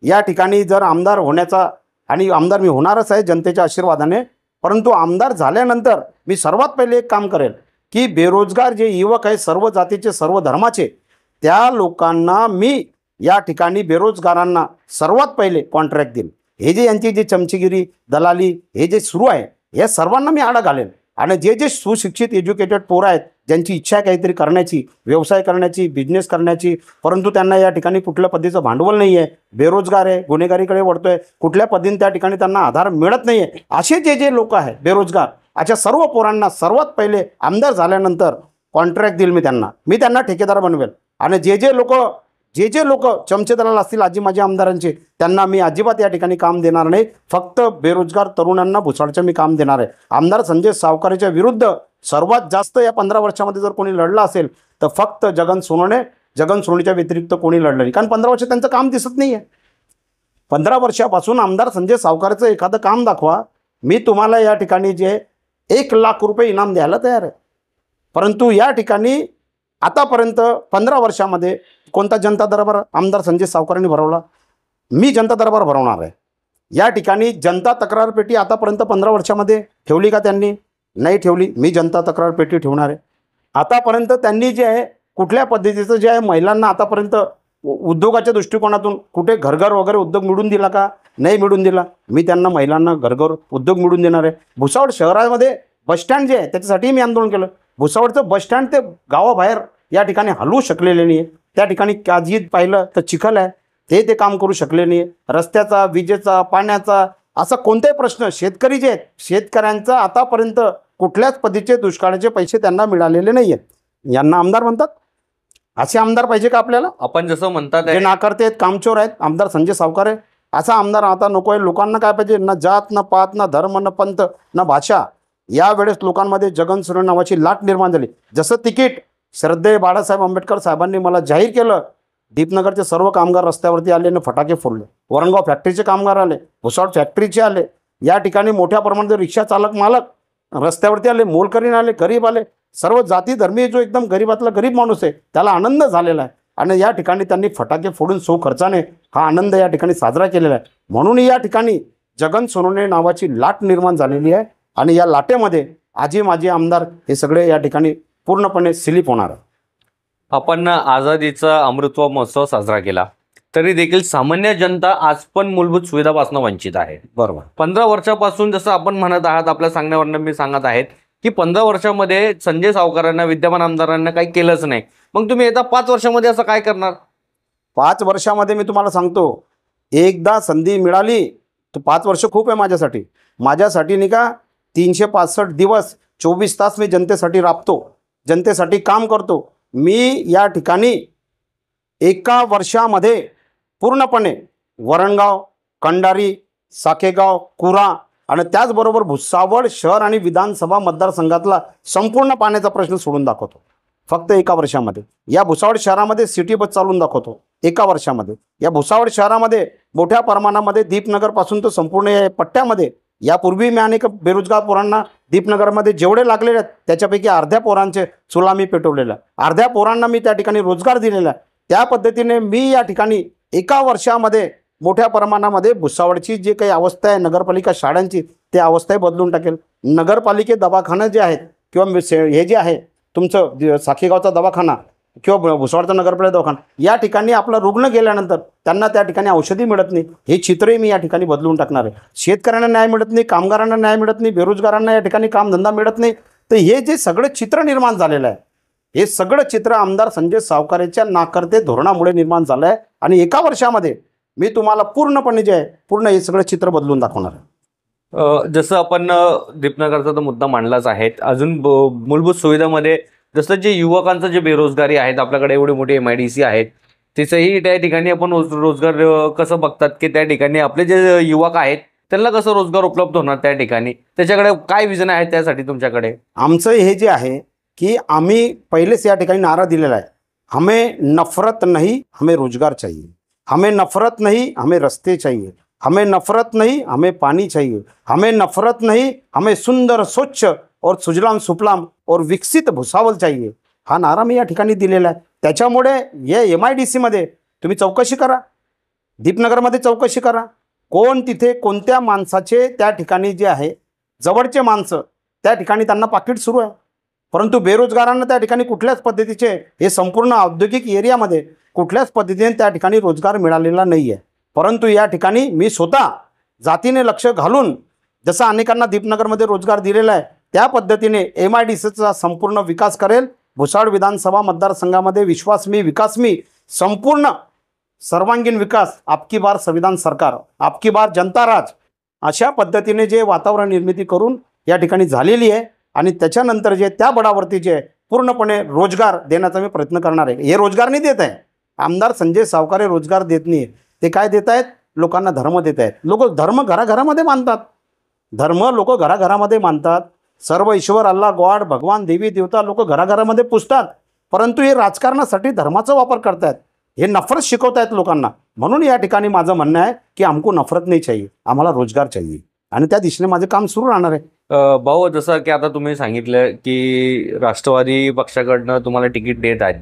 या ठिकाणी जर आमदार होण्याचा, आणि आमदार मी होणारच आहे जनतेच्या आशीर्वादाने, परंतु आमदार झाल्यानंतर मी सर्वात पहिले एक काम करेल की बेरोजगार जे युवक आहे, सर्व जातीचे सर्व धर्माचे, त्या लोकांना मी या ठिकाणी बेरोजगारांना सर्वात पहिले कॉन्ट्रॅक्ट देईल. हे जे यांची जी चमचेगिरी दलाली हे जे सुरू आहे, या सर्वांना मी आळा घालेन. आणि जे जे सुशिक्षित एज्युकेटेड पोरं आहेत, ज्यांची इच्छा आहे काहीतरी करण्याची, व्यवसाय करण्याची, बिझनेस करण्याची, परंतु त्यांना या ठिकाणी कुठल्या पद्धतीचं भांडवल नाही आहे, बेरोजगार आहे, गुन्हेगारीकडे वळतोय, कुठल्या पद्धतीने त्या ठिकाणी त्यांना आधार मिळत नाही आहे, असे जे जे लोक आहेत बेरोजगार, अशा सर्व पोरांना सर्वात पहिले आमदार झाल्यानंतर कॉन्ट्रॅक्ट देईल मी त्यांना ठेकेदार बनवेल. आणि जे जे लोक चमचे दलाल असतील आजी माझ्या आमदारांचे, त्यांना मी अजिबात या ठिकाणी काम देणार नाही. फक्त बेरोजगार तरुणांना भुसावळचं मी काम देणार आहे. आमदार संजय सावकारेच्या विरुद्ध सर्वात जास्त या 15 वर्षामध्ये जर कोणी लढलं असेल तर फक्त जगन सोनवणेच्या व्यतिरिक्त कोणी लढलं नाही. कारण 15 वर्ष त्यांचं काम दिसत नाही आहे. 15 वर्षापासून आमदार संजय सावकारेचं एखादं काम दाखवा, मी तुम्हाला या ठिकाणी जे 1 लाख रुपये इनाम द्यायला तयार आहे. परंतु या ठिकाणी आतापर्यंत 15 वर्षामध्ये कोणता जनता दरबार आमदार संजय सावकारेंनी भरवला? मी जनता दरबार भरवणार आहे. या ठिकाणी जनता तक्रार पेटी आतापर्यंत 15 वर्षामध्ये ठेवली का त्यांनी? नाही ठेवली. मी जनता तक्रार पेटी ठेवणार आहे. आतापर्यंत त्यांनी जे आहे कुठल्या पद्धतीचं जे आहे महिलांना आतापर्यंत उद्योगाच्या दृष्टिकोनातून कुठे घरघर वगैरे उद्योग मिळून दिला का? नाही मिळून दिला. मी त्यांना महिलांना घरघर उद्योग मिळून देणार आहे. भुसावळ शहरामध्ये बसस्टँड जे आहे त्याच्यासाठी मी आंदोलन केलं. भुसावळचं बसस्टँड ते गावाबाहेर या ठिकाणी हलवू शकलेले नाही आहे. त्या ठिकाणी काजीत पाहिलं तर चिखल आहे, ते काम करू शकले नाही. रस्त्याचा, विजेचा, पाण्याचा असा कोणताही प्रश्न शेतकरी जे आहेत, शेतकऱ्यांचा आतापर्यंत कुठल्याच पद्धतीचे दुष्काळाचे पैसे त्यांना मिळालेले नाही आहेत. यांना आमदार म्हणतात. असे आमदार पाहिजे का आपल्याला? आपण जसं म्हणतात जे नाकर्ते आहेत, कामचोर आहेत, आमदार संजय सावकारे असा आमदार आता नको आहे. लोकांना काय पाहिजे? ना जात, ना पात, ना धर्म, ना पंथ, ना भाषा. यावेळेस लोकांमध्ये जगन सोनवणे नावाची लाट निर्माण झाली. जसं तिकीट श्रद्धेय बाळासाहेब आंबेडकर साहेबांनी मला जाहीर केलं, दीपनगरचे सर्व कामगार रस्त्यावरती आले आणि फटाके फोडले. वरणगाव फॅक्टरीचे कामगार आले, भुसावळ फॅक्टरीचे आले. या ठिकाणी मोठ्या प्रमाणात रिक्षा चालक मालक रस्त्यावरती आले, मोलकरीण आले, गरीब आले. सर्व जाती धर्मीय जो एकदम गरीबातला गरीब माणूस आहे त्याला आनंद झालेला आहे. आणि या ठिकाणी त्यांनी फटाके फोडून सो खर्चाने हा आनंद या ठिकाणी साजरा केलेला आहे. म्हणून या ठिकाणी जगन सोनवणे नावाची लाट निर्माण झालेली आहे. आणि या लाटेमध्ये आजी माजी आमदार हे सगळे या ठिकाणी पूर्णपणे स्लिप होणार. आपण आझादीचा अमृतत्व महोत्सव साजरा केला तरी देखील सामान्य जनता आज पण मूलभूत सुविधापासून वंचित आहे. बरोबर. 15 वर्षापासून जसं आपण म्हणत आहात, आपल्या सांगण्यावरनं मी सांगत आहेत की 15 वर्षामध्ये संजय सावकारांना, विद्यमान आमदारांना काही केलंच नाही. मग तुम्ही येत्या 5 वर्षामध्ये असं काय करणार? 5 वर्षामध्ये मी तुम्हाला सांगतो, एकदा संधी मिळाली तर 5 वर्ष खूप आहे माझ्यासाठी नाही का. 365 दिवस 24 तास मी जनतेसाठी राबतो, जनतेसाठी काम करतो. मी या ठिकाणी एका वर्षामध्ये पूर्णपणे वरणगाव, कंडारी, साकेगाव, कुरा आणि त्याचबरोबर भुसावळ शहर आणि विधानसभा मतदारसंघातला संपूर्ण पाण्याचा प्रश्न सोडून दाखवतो. फक्त एका वर्षामध्ये या भुसावळ शहरामध्ये सिटी बस चालवून दाखवतो. एका वर्षामध्ये या भुसावळ शहरामध्ये मोठ्या प्रमाणामध्ये दीपनगरपासून तर संपूर्ण या पट्ट्यामध्ये यापूर्वी मी अनेक बेरोजगार पोरांना दीपनगरमध्ये जेवढे लागलेले आहेत त्याच्यापैकी अर्ध्या पोरांचे चुला मी पेटवलेला, अर्ध्या पोरांना मी त्या ठिकाणी रोजगार दिलेला. त्या पद्धतीने मी या ठिकाणी एका वर्षामध्ये मोठ्या प्रमाणामध्ये भुसावळची जी काही अवस्था आहे नगरपालिका शाळांची, ते अवस्थाही बदलून टाकेल. नगरपालिके दवाखाना जे आहेत किंवा हे जे आहे तुमचं साखेगावचा दवाखाना किंवा भुसावळचा नगरपालिका दवाखाना, या ठिकाणी आपला रुग्ण गेल्यानंतर त्यांना त्या ठिकाणी औषधी मिळत नाही. हे चित्रही मी या ठिकाणी बदलून टाकणार आहे. शेतकऱ्यांना न्याय मिळत नाही, कामगारांना न्याय मिळत नाही, बेरोजगारांना या ठिकाणी कामधंदा मिळत नाही. तर हे जे सगळं चित्र निर्माण झालेलं आहे, हे सगळं चित्र आमदार संजय सावकारेच्या नाकर्ते धोरणामुळे निर्माण झालं आहे. आणि एका वर्षामध्ये मी तुम्हाला पूर्णपणे जे आहे पूर्ण हे सगळं चित्र बदलून दाखवणार आहे. जसं आपण दीपनगरचा तर मुद्दा मांडलाच आहे, अजून मूलभूत सुविधामध्ये जसं जे युवकांचं जे बेरोजगारी आहेत, आपल्याकडे एवढे मोठे MIDC आहेत, त्याचंही त्या ठिकाणी आपण रोजगार कसं बघतात की त्या ठिकाणी आपले जे युवक आहेत त्यांना कसं रोजगार उपलब्ध होणार त्या ठिकाणी, त्याच्याकडे काय विजन आहे त्यासाठी तुमच्याकडे? आमचं हे जे आहे की आम्ही पहिलेच या ठिकाणी नारा दिलेला आहे, हमें नफरत नहीं हमें रोजगार चाहिए, हमें नफरत नहीं हमें रस्ते चाहिए, हमें नफरत नहीं हमें पानी चाहिए, हमें नफरत नहीं हमें सुंदर स्वच्छ और सुजलाम सुफलाम और विकसित भुसावळ चाहिए. हा नारा मी या ठिकाणी दिलेला आहे. त्याच्यामुळे या MIDC मध्ये तुम्ही चौकशी करा, दीपनगरमध्ये चौकशी करा, कोण तिथे कोणत्या माणसाचे त्या ठिकाणी जे आहे जवळचे माणसं त्या ठिकाणी त्यांना पाकिट सुरू आहे. परंतु बेरोजगारांना त्या ठिकाणी कुठल्याच पद्धतीचे हे संपूर्ण औद्योगिक एरियामध्ये कुठल्याच पद्धतीने त्या ठिकाणी रोजगार मिळालेला नाही आहे. परंतु या ठिकाणी मी स्वतः जातीने लक्ष घालून जसं अनेकांना दीपनगरमध्ये रोजगार दिलेला आहे त्या पद्धतीने MIDCचा संपूर्ण विकास करेल. भुसावळ विधानसभा मतदारसंघामध्ये विश्वास मी संपूर्ण सर्वांगीण विकास, आपकी बार संविधान सरकार, आपकी बार जनता राज, अशा पद्धतीने जे वातावरण निर्मिती करून या ठिकाणी झालेली आहे. आणि त्याच्यानंतर जे त्या बळावरती जे पूर्णपणे रोजगार देण्याचा मी प्रयत्न करणार आहे. हे रोजगार नाही देत आहे आमदार संजय सावकारे, रोजगार देत नाही. ते काय देत आहेत? लोकांना धर्म देत आहेत. लोक धर्म घराघरामध्ये मानतात, लोक घराघरामध्ये मानतात. सर्व ईश्वर, अल्लाह, गॉड, भगवान, देवी देवता लोक घराघरामध्ये पुजतात. परंतु हे राजकारणासाठी धर्माचा वापर करतायत, हे नफरत शिकवतायत लोकांना. म्हणून या ठिकाणी माझं म्हणणं आहे की हमको नफरत नाही चाहिए, आम्हाला रोजगार चाहिए. आणि त्या दिशेने माझे काम सुरू राहणार आहे. भाऊ, जसं की आता तुम्ही सांगितलं की राष्ट्रवादी पक्षाकडनं तुम्हाला तिकीट देत आहेत,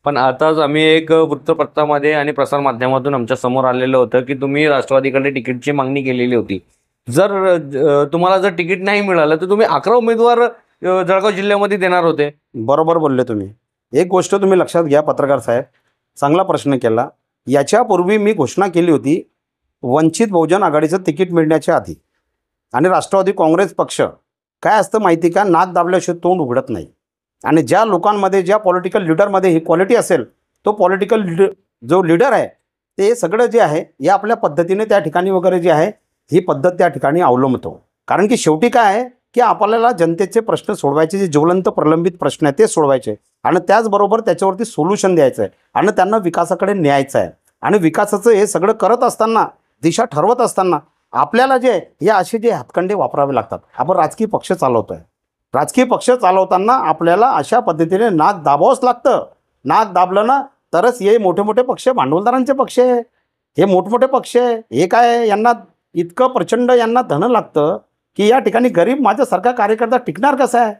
पण आताच आम्ही एक वृत्तपत्रामध्ये आणि प्रसारमाध्यमातून आमच्या समोर आलेलं होतं की तुम्ही राष्ट्रवादीकडे तिकीटची मागणी केलेली होती. तुम्हाला जर तिकीट नाही मिळालं तर तुम्ही 11 उमेदवार जळगाव जिल्ह्यामध्ये देणार होते. बरोबर बोलले तुम्ही. एक गोष्ट तुम्ही लक्षात घ्या पत्रकार साहेब, चांगला प्रश्न केला. याच्यापूर्वी मी घोषणा केली होती वंचित बहुजन आघाडीचं तिकीट मिळण्याच्या आधी. आणि राष्ट्रवादी काँग्रेस पक्ष काय असतं माहिती का, नाक दाबल्याशिवाय तोंड उघडत नाही. आणि ज्या लोकांमध्ये, ज्या पॉलिटिकल लीडरमध्ये ही क्वालिटी असेल, तो पॉलिटिकल जो लीडर आहे ते सगळं जे आहे या आपल्या पद्धतीने त्या ठिकाणी वगैरे जे आहे ही पद्धत त्या ठिकाणी अवलंबतो. कारण की शेवटी काय आहे की आपल्याला जनतेचे प्रश्न सोडवायचे, जे ज्वलंत प्रलंबित प्रश्न आहेत ते सोडवायचे आणि त्याचबरोबर त्याच्यावरती सोल्युशन द्यायचं आहे आणि त्यांना विकासाकडे न्यायचं आहे. आणि विकासाचं हे सगळं करत असताना, दिशा ठरवत असताना आपल्याला जे हे असे जे हातखंडे वापरावे लागतात. आपण राजकीय पक्ष चालवतोय, राजकीय पक्ष चालवताना आपल्याला अशा पद्धतीने नाक दाबावंच लागतं. नाक दाबलं ना तरच हे मोठे मोठे पक्ष, भांडवलदारांचे पक्ष आहे, हे मोठमोठे पक्ष आहे, हे काय यांना इतकं प्रचंड यांना धन लागतं की या ठिकाणी गरीब माझ्यासारखा कार्यकर्ता टिकणार कसा आहे.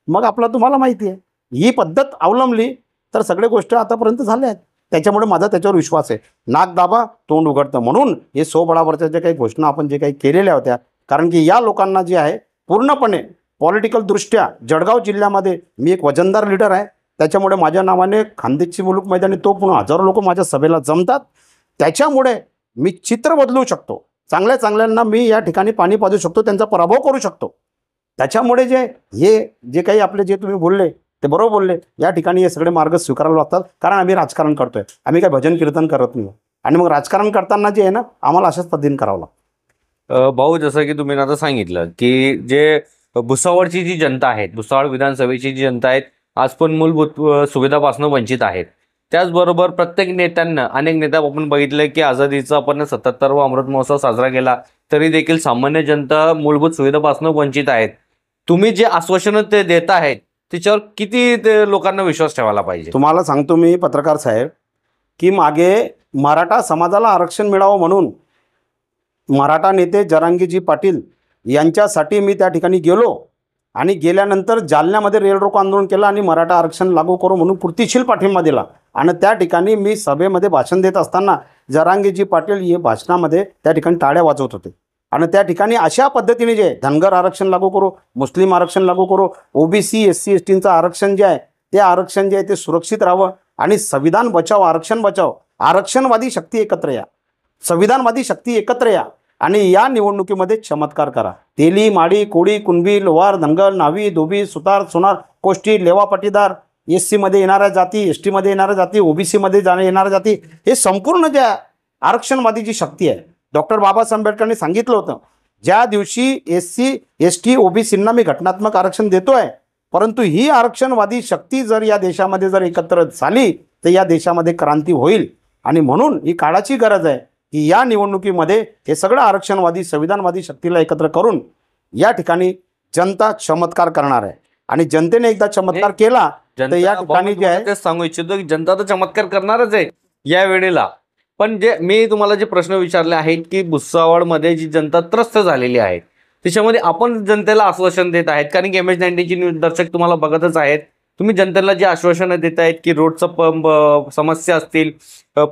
मग आपलं तुम्हाला माहिती आहे, ही पद्धत अवलंबली तर सगळ्या गोष्टी आतापर्यंत झाल्या आहेत. त्याच्यामुळे माझा त्याच्यावर विश्वास आहे. नाक दाबा तोंड उघडतं. म्हणून हे सोबळावरच्या ज्या काही घोषणा आपण जे काही केलेल्या होत्या, कारण की या लोकांना जे आहे पूर्णपणे पॉलिटिकल दृष्ट्या जळगाव जिल्ह्यामध्ये मी एक वजनदार लीडर आहे. त्याच्यामुळे माझ्या नावाने खानदेशची मुलूक मैदानी तो पुन्हा हजारो लोक माझ्या सभेला जमतात. त्याच्यामुळे मी चित्र बदलू शकतो, चांगल्या चांगल्यांना मी या ठिकाणी पाणी पाजू शकतो, त्यांचा पराभव करू शकतो. त्याच्यामुळे जे काही आपले जे तुम्ही बोलले ते बरोबर बोलले. या ठिकाणी हे सगळे मार्ग स्वीकारावे लागतात, कारण आम्ही राजकारण करतोय, आम्ही काय भजन कीर्तन करत नाही. आणि मग राजकारण करताना जे आहे ना, आम्हाला अशाच पद्धतीने करावं लागतं. भाऊ, जसं की तुम्ही आता सांगितलं की जे भुसावळची जी जनता आहे, भुसावळ विधानसभेची जी जनता आहे, आज पण मूलभूत सुविधापासून वंचित आहेत. त्याचबरोबर प्रत्येक नेत्यांना, अनेक नेता आपण बघितलं की आझादीचा आपण 77वा अमृत महोत्सव साजरा केला, तरी देखील सामान्य जनता मूलभूत सुविधापासून वंचित आहेत. तुम्ही जे आश्वासनं ते देत आहेत त्याच्यावर किती लोकांना विश्वास ठेवायला पाहिजे? तुम्हाला सांगतो मी पत्रकार साहेब, की मागे मराठा समाजाला आरक्षण मिळावं म्हणून मराठा नेते जरांगीजी पाटील यांच्यासाठी मी त्या ठिकाणी गेलो आणि गेल्यानंतर जालन्यामध्ये रेल रोको आंदोलन केलं आणि मराठा आरक्षण लागू करू म्हणून कृतीशील पाठिंबा दिला. आणि त्या ठिकाणी मी सभेमध्ये भाषण देत असताना जरांगीजी पाटील हे भाषणामध्ये त्या ठिकाणी टाळ्या वाजवत होते. आणि त्या ठिकाणी अशा पद्धतीने जे धनगर आरक्षण लागू करू, मुस्लिम आरक्षण लागू करू, ओबीसी SC STचं आरक्षण जे आहे ते आरक्षण जे आहे ते सुरक्षित राहावं आणि संविधान बचाव, आरक्षण बचाव, आरक्षणवादी शक्ती एकत्र या, संविधानवादी शक्ती एकत्र या आणि या निवडणुकीमध्ये चमत्कार करा. तेली, माडी, कोळी, कुणबी, लोहार, धनगर, न्हावी, धोबी, सुतार, सोनार, कोष्टी, लेवा, पाटीदार, SC मध्ये येणाऱ्या जाती, ST मध्ये येणाऱ्या जाती, OBC मध्ये येणाऱ्या जाती, हे संपूर्ण ज्या आरक्षणवादी जी शक्ती आहे, डॉक्टर बाबासाहेब आंबेडकरांनी सांगितलं होतं, ज्या दिवशी SC ST OBCंना मी घटनात्मक आरक्षण देतोय, परंतु ही आरक्षणवादी शक्ती जर या देशामध्ये जर एकत्र झाली तर या देशामध्ये क्रांती होईल. आणि म्हणून ही काळाची गरज आहे की या निवडणुकीमध्ये हे सगळं आरक्षणवादी संविधानवादी शक्तीला एकत्र करून या ठिकाणी जनता चमत्कार करणार आहे. आणि जनतेने एकदा चमत्कार केला तर या ठिकाणी जे आहे, तेच सांगू इच्छितो की जनता तर चमत्कार करणारच आहे या वेळेला. पण जे मी तुम्हाला जे प्रश्न विचारले आहेत की भुसावळमध्ये जी जनता त्रस्त झालेली आहे, त्याच्यामध्ये आपण जनतेला आश्वासन देत आहेत, कारण की MS-19ची न्यूज दर्शक तुम्हाला बघतच आहेत. तुम्ही जनतेला जे आश्वासनं देत आहेत की रोडचं समस्या असतील,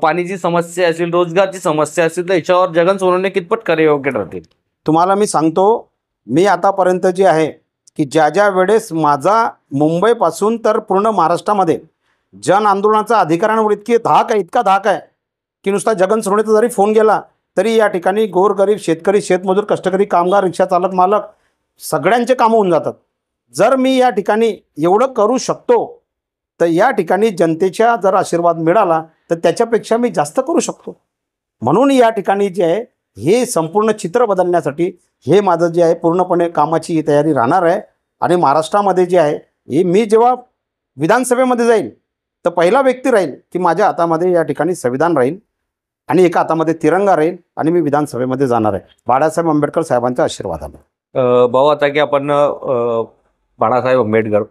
पाणीची समस्या असेल, रोजगारची समस्या असेल, तर याच्यावर जगन सोनवणे कितपत कार्ययोग्य ठरतील? तुम्हाला मी सांगतो, मी आतापर्यंत जे आहे की ज्या वेळेस माझा मुंबईपासून तर पूर्ण महाराष्ट्रामध्ये जन आंदोलनाचा अधिकाऱ्यांवर इतका धाक आहे की नुसता जगन सोनवणेचा जरी फोन गेला तरी या ठिकाणी गोरगरीब शेतकरी, शेतमजूर, कष्टकरी, कामगार, रिक्षा चालक, मालक सगळ्यांचे कामं होऊन जातात. जर मी या ठिकाणी एवढं करू शकतो तर या ठिकाणी जनतेचा जर आशीर्वाद मिळाला तर त्याच्यापेक्षा मी जास्त करू शकतो. म्हणून या ठिकाणी जे आहे हे संपूर्ण चित्र बदलण्यासाठी हे माझं जे आहे पूर्णपणे कामाची ही तयारी राहणार आहे. आणि महाराष्ट्रामध्ये जे आहे हे मी जेव्हा विधानसभेमध्ये जाईल तर पहिला व्यक्ती राहील की माझ्या हातामध्ये या ठिकाणी संविधान राहील आणि एका हातामध्ये तिरंगा राहील आणि मी विधानसभेमध्ये जाणार आहे बाळासाहेब आंबेडकर साहेबांच्या आशीर्वादाने. भाऊ, आता की आपण बाळासाहेब आंबेडकर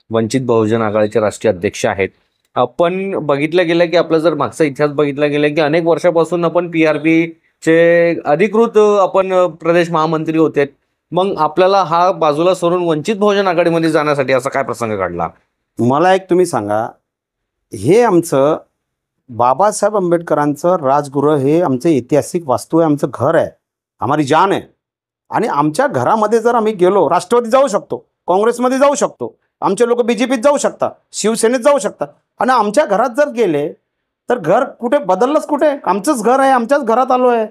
वंचित बहुजन आघाडीचे राष्ट्रीय अध्यक्ष आहेत, आपण बघितलं गेलं की आपला जर मागचा इतिहास बघितला गेला की अनेक वर्षापासून आपण PRPचे अधिकृत आपण प्रदेश महामंत्री होते. मग आपल्याला हा बाजूला सोडून वंचित बहुजन आघाडीमध्ये जाण्यासाठी असा काय प्रसंग घडला? मला एक तुम्ही सांगा, हे आमचं बाबासाहेब आंबेडकरांचं राजगृह हे आमचं ऐतिहासिक वास्तू आहे, आमचं घर आहे, आम्हारी जान आहे. आणि आमच्या घरामध्ये जर आम्ही गेलो, राष्ट्रवादी जाऊ शकतो, काँग्रेसमध्ये जाऊ शकतो, आमचे लोक BJPत जाऊ शकतात, शिवसेनेत जाऊ शकतात. आणि आमच्या घरात जर गेले तर घर कुठे बदललंच, कुठे आमचंच घर आहे, आमच्याच घरात आलो आहे.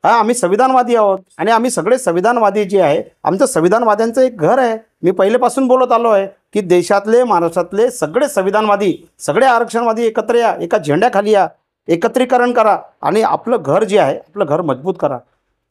आम्ही संविधानवादी आहोत आणि आम्ही सगळे संविधानवादी जे आहे, आमचं संविधानवाद्यांचं एक घर आहे. मी पहिलेपासून बोलत आलो आहे की देशातले, महाराष्ट्रातले सगळे संविधानवादी, सगळे आरक्षणवादी एकत्र या, एका झेंड्याखाली या, एकत्रीकरण करा आणि आपलं घर जे आहे आपलं घर मजबूत करा.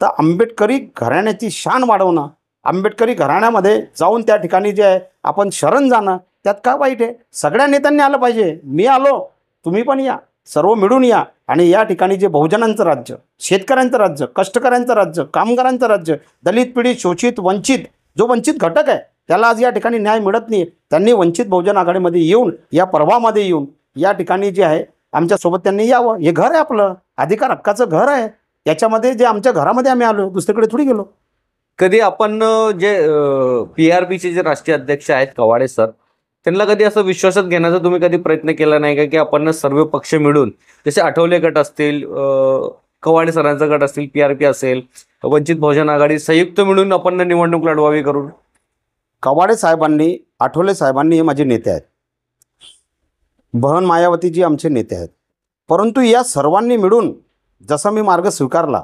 तर आंबेडकरी घराण्याची शान वाढवणं, आंबेडकरी घराण्यामध्ये जाऊन त्या ठिकाणी जे आहे आपण शरण जाणं, त्यात काय वाईट आहे? सगळ्या नेत्यांनी आलं पाहिजे. मी आलो, तुम्ही पण या, सर्व मिळून या. आणि या ठिकाणी जे बहुजनांचं राज्य, शेतकऱ्यांचं राज्य, कष्टकऱ्यांचं राज्य, कामगारांचं राज्य, दलित, पीडित, शोषित, वंचित, जो वंचित घटक आहे त्याला आज या ठिकाणी न्याय मिळत नाही. त्यांनी वंचित बहुजन आघाडीमध्ये येऊन, या पर्वामध्ये येऊन या ठिकाणी जे आहे आमच्यासोबत त्यांनी यावं. हे घर आहे आपलं, अधिकार हक्काचं घर आहे. याच्यामध्ये जे आमच्या घरामध्ये आम्ही आलो, दुसरीकडे थोडी गेलो. कधी आपण जे PRPचे जे राष्ट्रीय अध्यक्ष आहेत कवाडे सर, त्यांना कधी असं विश्वासात घेण्याचा तुम्ही कधी प्रयत्न केला नाही का की आपण सर्व पक्ष मिळून, जसे आठवले गट असतील, कवाडे सरांचा गट असतील, PRP असेल, वंचित बहुजन आघाडी, संयुक्त मिळून आपण निवडणूक लढवावी करून? कवाडे साहेबांनी, आठवले साहेबांनी हे माझे नेते आहेत, बहन मायावतीजी आमचे नेते आहेत. परंतु या सर्वांनी मिळून जसा मी मार्ग स्वीकारला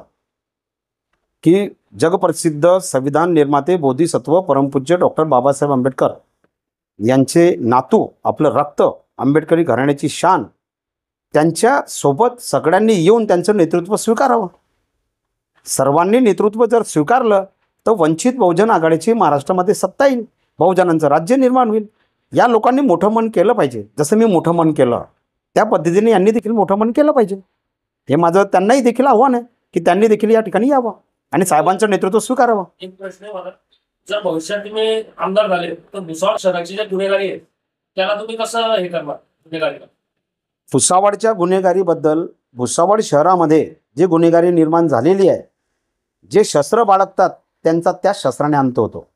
की जगप्रसिद्ध संविधान निर्माते, बोधिसत्व, परमपूज्य डॉक्टर बाबासाहेब आंबेडकर यांचे नातू, आपलं रक्त, आंबेडकरी घराण्याची शान, त्यांच्यासोबत सगळ्यांनी येऊन त्यांचं नेतृत्व स्वीकारावं. सर्वांनी नेतृत्व जर स्वीकारलं तर वंचित बहुजन आघाडीची महाराष्ट्रामध्ये सत्ता येईल, बहुजनांचं राज्य निर्माण होईल. या लोकांनी मोठं मन केलं पाहिजे. जसं मी मोठं मन केलं त्या पद्धतीने यांनी देखील मोठं मन केलं पाहिजे. हे माझं त्यांनाही देखील आव्हान आहे की त्यांनी देखील या ठिकाणी यावं आणि साहेबांचं नेतृत्व स्वीकारावं. एक प्रश्न आहे मला, जर भविष्यात तुम्ही आमदार झाले तर भुसावळ शहराची जे गुन्हेगारी आहे त्याला तुम्ही कसं हे करणार गुन्हेगारीला? भुसावळच्या गुन्हेगारीबद्दल, भुसावळ शहरामध्ये जे गुन्हेगारी निर्माण झालेली आहे, जे शस्त्र बाळगतात त्यांचा त्या शस्त्राने अंत होतो.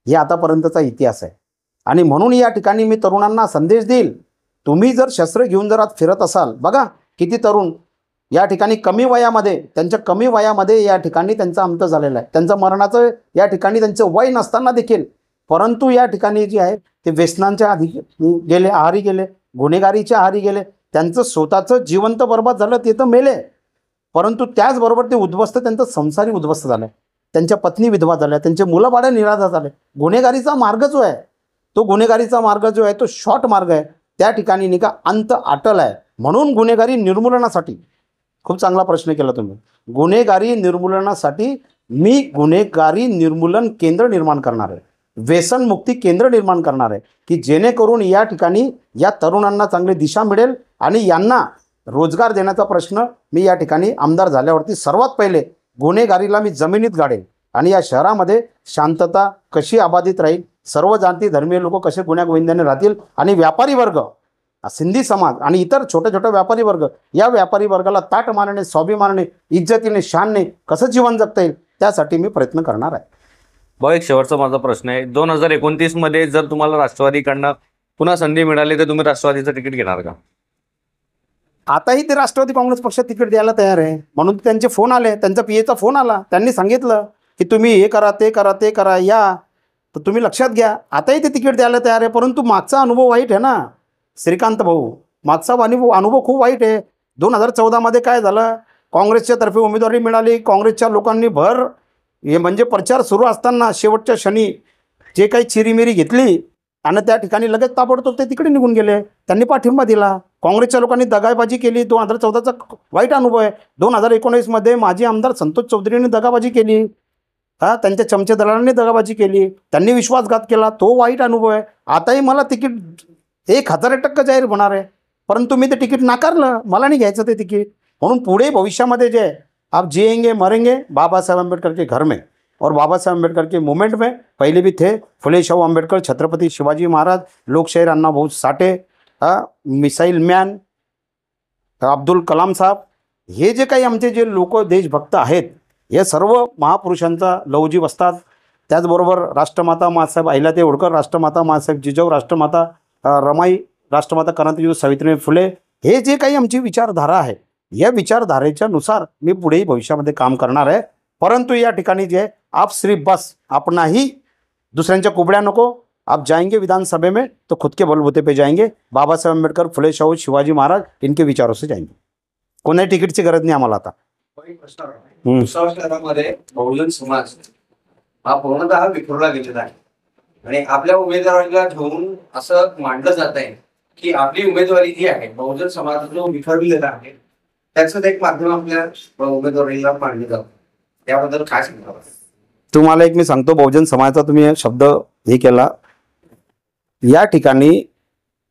हे आतापर्यंतचा इतिहास आहे. आणि म्हणून या ठिकाणी मी तरुणांना संदेश देईल, तुम्ही जर शस्त्र घेऊन जर आज फिरत असाल, बघा किती तरुण या ठिकाणी कमी वयामध्ये या ठिकाणी त्यांचा अंत झालेला आहे. त्यांचं मरणाचं या ठिकाणी त्यांचं वय नसताना देखील, परंतु या ठिकाणी जे आहे ते व्यसनांच्या आधी गेले, आहारी गेले, गुन्हेगारीच्या आहारी गेले. त्यांचं स्वतःचं जिवंत बर्बाद झालं, ते तर मेले, परंतु त्याचबरोबर ते उद्ध्वस्त, त्यांचं संसारी उद्ध्वस्त झालं, त्यांच्या पत्नी विधवा झाल्या, त्यांचे मुलं बाळं निराधार झाले. गुन्हेगारीचा मार्ग जो आहे तो शॉर्ट मार्ग आहे. त्या ठिकाणी नाही का अंत अटल आहे. म्हणून गुन्हेगारी निर्मूलनासाठी, खूप चांगला प्रश्न केला तुम्ही, गुन्हेगारी निर्मूलनासाठी मी गुन्हेगारी निर्मूलन केंद्र निर्माण करणार आहे, व्यसनमुक्ती केंद्र निर्माण करणार आहे, की जेणेकरून या ठिकाणी या तरुणांना चांगली दिशा मिळेल आणि यांना रोजगार देण्याचा प्रश्न मी या ठिकाणी आमदार झाल्यावरती सर्वात पहिले गुन्हेगारीला मी जमिनीत गाडेल आणि या शहरामध्ये शांतता कशी अबाधित राहील, सर्व जाती धर्मीय लोक कसे गुण्यागोविंदाने राहतील आणि व्यापारी वर्ग, सिंधी समाज आणि इतर छोटे छोटे व्यापारी वर्ग, या व्यापारी वर्गाला ताट मारणे, स्वाभिमानाने, इज्जतीने, शानने कसं जीवन जगता येईल त्यासाठी मी प्रयत्न करणार आहे. भाऊ, एक शेवटचा माझा प्रश्न आहे, 2029 मध्ये जर तुम्हाला राष्ट्रवादीकडनं पुन्हा संधी मिळाली तर तुम्ही राष्ट्रवादीचं तिकीट घेणार का? आताही ते राष्ट्रवादी काँग्रेस पक्षात तिकीट द्यायला तयार आहे. म्हणून त्यांचे फोन आले, त्यांचा PA चा फोन आला, त्यांनी सांगितलं की तुम्ही हे करा, ते करा, या, तर तुम्ही लक्षात घ्या. आताही ते तिकीट द्यायला तयार आहे. परंतु मागचा अनुभव वाईट आहे ना श्रीकांत भाऊ, मागचा अनुभव खूप वाईट आहे. 2014 मध्ये काय झालं, काँग्रेसच्या तर्फे उमेदवारी मिळाली, काँग्रेसच्या लोकांनी म्हणजे प्रचार सुरू असताना शेवटच्या क्षणी जे काही चिरीमिरी घेतली आणि त्या ठिकाणी लगेच ताबडतोब ते तिकडे निघून गेले. त्यांनी पाठिंबा दिला. काँग्रेसच्या लोकांनी दगाबाजी केली. 2014चा वाईट अनुभव आहे. 2019 मध्ये माजी आमदार संतोष चौधरींनी दगाबाजी केली, त्यांच्या चमचे दलालांनी दगाबाजी केली, त्यांनी विश्वासघात केला, तो वाईट अनुभव आहे. आताही मला तिकीट 1000% जाहीर होणार आहे, परंतु मी ते तिकीट नाकारलं, मला नाही घ्यायचं ते तिकीट. म्हणून पुढे भविष्यामध्ये जे आप जिएंगे मरेंगे बाबा साहेब अम्बेडकर के घर में और बाबा साहेब अम्बेडकर के मूवमेंट में पहले भी थे. फुले शाहू अम्बेडकर, छत्रपति शिवाजी महाराज, लोकशाहीर अण्णा भाऊ साठे, मिसाईल मॅन अब्दुल कलाम साहेब, हे जे काही आमचे जे लोक देशभक्त आहेत, हे सर्व महापुरुषांचा लवजी बसतात. त्याचबरोबर राष्ट्रमाता मासाहेब अहिल्यादेवी होळकर, राष्ट्रमाता मासाहेब जिजाऊ, राष्ट्रमाता रमाई, राष्ट्रमाता क्रांतिज्योती सावित्रीबाई फुले, हे जे काही आमची विचारधारा आहे, या विचारधारेच्या नुसार मी पुढेही भविष्यामध्ये काम करणार आहे. परंतु या ठिकाणी जे आप सिर्फ बस अपना ही, दुसऱ्यांच्या कुबड्या नको. आप जाएंगे विधानसभा में तो खुद के बलबूते पे जाएंगे. बाबा साहेब अम्बेडकर, फुले शाहू, शिवाजी महाराज, इनके विचारों से जाएंगे. कोणाही तिकीटची गरज नाही आम्हाला आता. भुसावळ शहरामध्ये बहुजन समाज हा पूर्णतः विखुरला गेलेला आहे आणि आपल्या उमेदवाराला घेऊन असं मांडलं जात आहे की आपली उमेदवारी जी आहे, बहुजन समाज जो विखरलेला आहे त्याचं एक माध्यम आपल्या उमेदवारीला मांडलं जातं. त्याबद्दल काय सांगता? तुम्हाला एक मी सांगतो, बहुजन समाजाचा तुम्ही शब्द हे केला, या ठिकाणी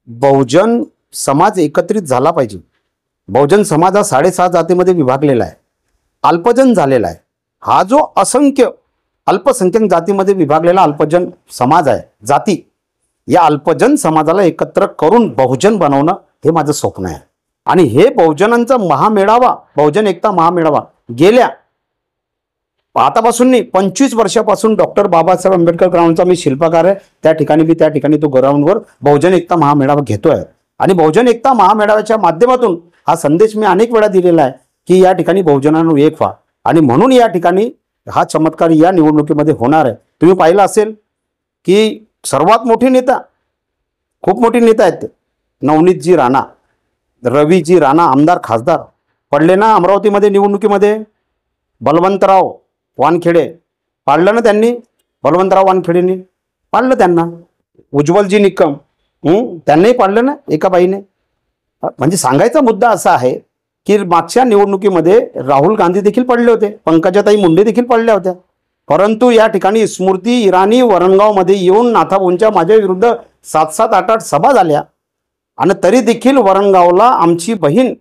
बहुजन समाज एकत्रित झाला पाहिजे. बहुजन समाज हा 6.5 जातीमध्ये विभागलेला आहे, अल्पजन झालेला आहे. हा जो असंख्य अल्पसंख्याक जातीमध्ये विभागलेला अल्पजन समाज आहे, जाती, या अल्पजन समाजाला एकत्र करून बहुजन बनवणं हे माझं स्वप्न आहे. आणि हे बहुजनांचा महामेळावा, बहुजन एकता महामेळावा गेल्या आतापासून नाही 25 वर्षापासून डॉक्टर बाबासाहेब आंबेडकर ग्राउंडचा मी शिल्पकार आहे. त्या ठिकाणी तो ग्राउंडवर बहुजन एकता महामेळावा घेतोय. आणि बहुजन एकता महामेळाव्याच्या माध्यमातून हा संदेश मी अनेक वेळा दिलेला आहे की या ठिकाणी बहुजनांनो एक व्हा. आणि म्हणून या ठिकाणी हा चमत्कार या निवडणुकीमध्ये होणार आहे. तुम्ही पाहिलं असेल की सर्वात मोठी नेता, खूप मोठी नेता आहेत, नवनीतजी राणा, रवीजी राणा, आमदार खासदार पडले ना अमरावतीमध्ये निवडणुकीमध्ये. बलवंतराव वानखेडे पाडलं ना त्यांनी, बलवंतराव वानखेडेंनी पाडलं त्यांना. उज्ज्वलजी निकम, त्यांनाही पाडलं ना एका बाईने. म्हणजे सांगायचा मुद्दा असा आहे की मागच्या निवडणुकीमध्ये राहुल गांधी देखील पडले होते, पंकजाताई मुंडे देखील पडल्या होत्या, परंतु या ठिकाणी स्मृती इराणी वरणगावमध्ये येऊन नाथाभाऊंच्या माझ्या विरुद्ध 7-7, 8-8 सभा झाल्या. आणि तरी देखील वरणगावला आमची बहीण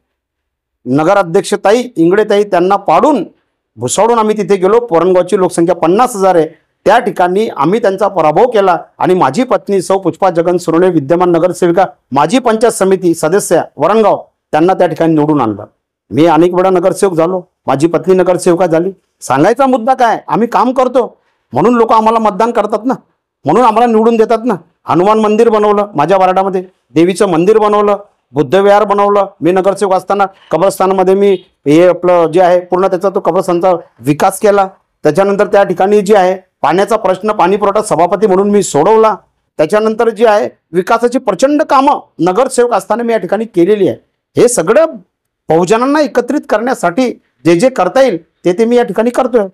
नगराध्यक्षताई इंगळेताई त्यांना पाडून भुसावळून आम्ही तिथे गेलो. वरणगावची लोकसंख्या 50,000 आहे. त्या ठिकाणी आम्ही त्यांचा पराभव केला आणि माझी पत्नी सौ पुष्पा जगन सुरणे, विद्यमान नगरसेविका, माजी पंचायत समिती सदस्य वरणगाव, त्यांना त्या ठिकाणी निवडून आणलं. मी अनेक वेळा नगरसेवक झालो, माझी पत्नी नगरसेविका झाली. सांगायचा मुद्दा काय, आम्ही काम करतो म्हणून लोक आम्हाला मतदान करतात ना, म्हणून आम्हाला निवडून देतात ना. हनुमान मंदिर बनवलं माझ्या वार्डामध्ये, देवीचं मंदिर बनवलं, बुद्धविहार बनवलं. मी नगरसेवक असताना कब्रस्तानामध्ये मी हे आपलं जे आहे पूर्ण त्याचा तो कब्रस्तानचा विकास केला. त्याच्यानंतर त्या ठिकाणी जे आहे पाण्याचा प्रश्न, पाणी पुरवठा सभापती म्हणून मी सोडवला. त्याच्यानंतर जे आहे विकासाची प्रचंड कामं नगरसेवक असताना मी या ठिकाणी केलेली आहे. हे सगळं बहुजनांना एकत्रित करण्यासाठी जे जे करता येईल ते मी या ठिकाणी करतोय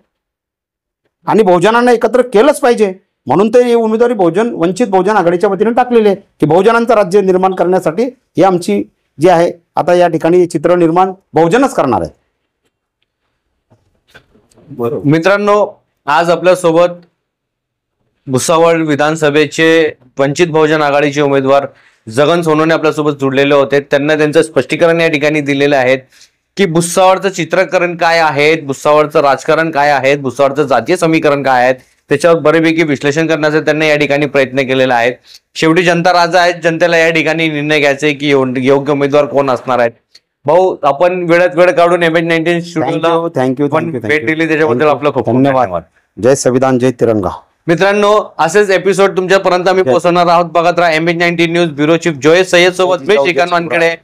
आणि बहुजनांना एकत्र केलंच पाहिजे. म्हणून ते ही उमेदवारी वंचित बहुजन आघाडीच्या वतीने टाकलेली आहे की बहुजनांचं राज्य निर्माण करण्यासाठी ही आमची जी आहे आता या ठिकाणी चित्र निर्माण बहुजनच करणार आहे. बरोबर. मित्रांनो, आज आपल्या सोबत भुसावळ विधानसभेचे वंचित बहुजन आघाडीचे उमेदवार जगन सोनवणे आपल्यासोबत जुडलेले होते. त्यांना त्यांचं स्पष्टीकरण या ठिकाणी दिलेलं आहे की भुसावळचं चित्रकरण काय आहे, भुसावळचं राजकारण काय आहे, भुसावळचं जातीय समीकरण काय आहे, त्याच्यावर बरेपैकी विश्लेषण करण्याचा त्यांनी या ठिकाणी प्रयत्न केलेला आहे. शेवटी जनता राजा आहेत, जनतेला या ठिकाणी निर्णय घ्यायचे की योग्य उमेदवार कोण असणार आहेत. भाऊ, आपण वेळात वेळ काढून MH19 स्टुडिओला थँक्यू भेट दिली त्याच्याबद्दल आपलं खूप धन्यवाद. जय संविधान, जय तिरंगा. मित्रांनो, असेच एपिसोड तुमच्यापर्यंत आम्ही पोहोचवणार आहोत. बघत राहा MH19 news. Bureau chief Joyce Sayyad सोबत मी श्रीकांत वानखेडे.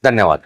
धन्यवाद.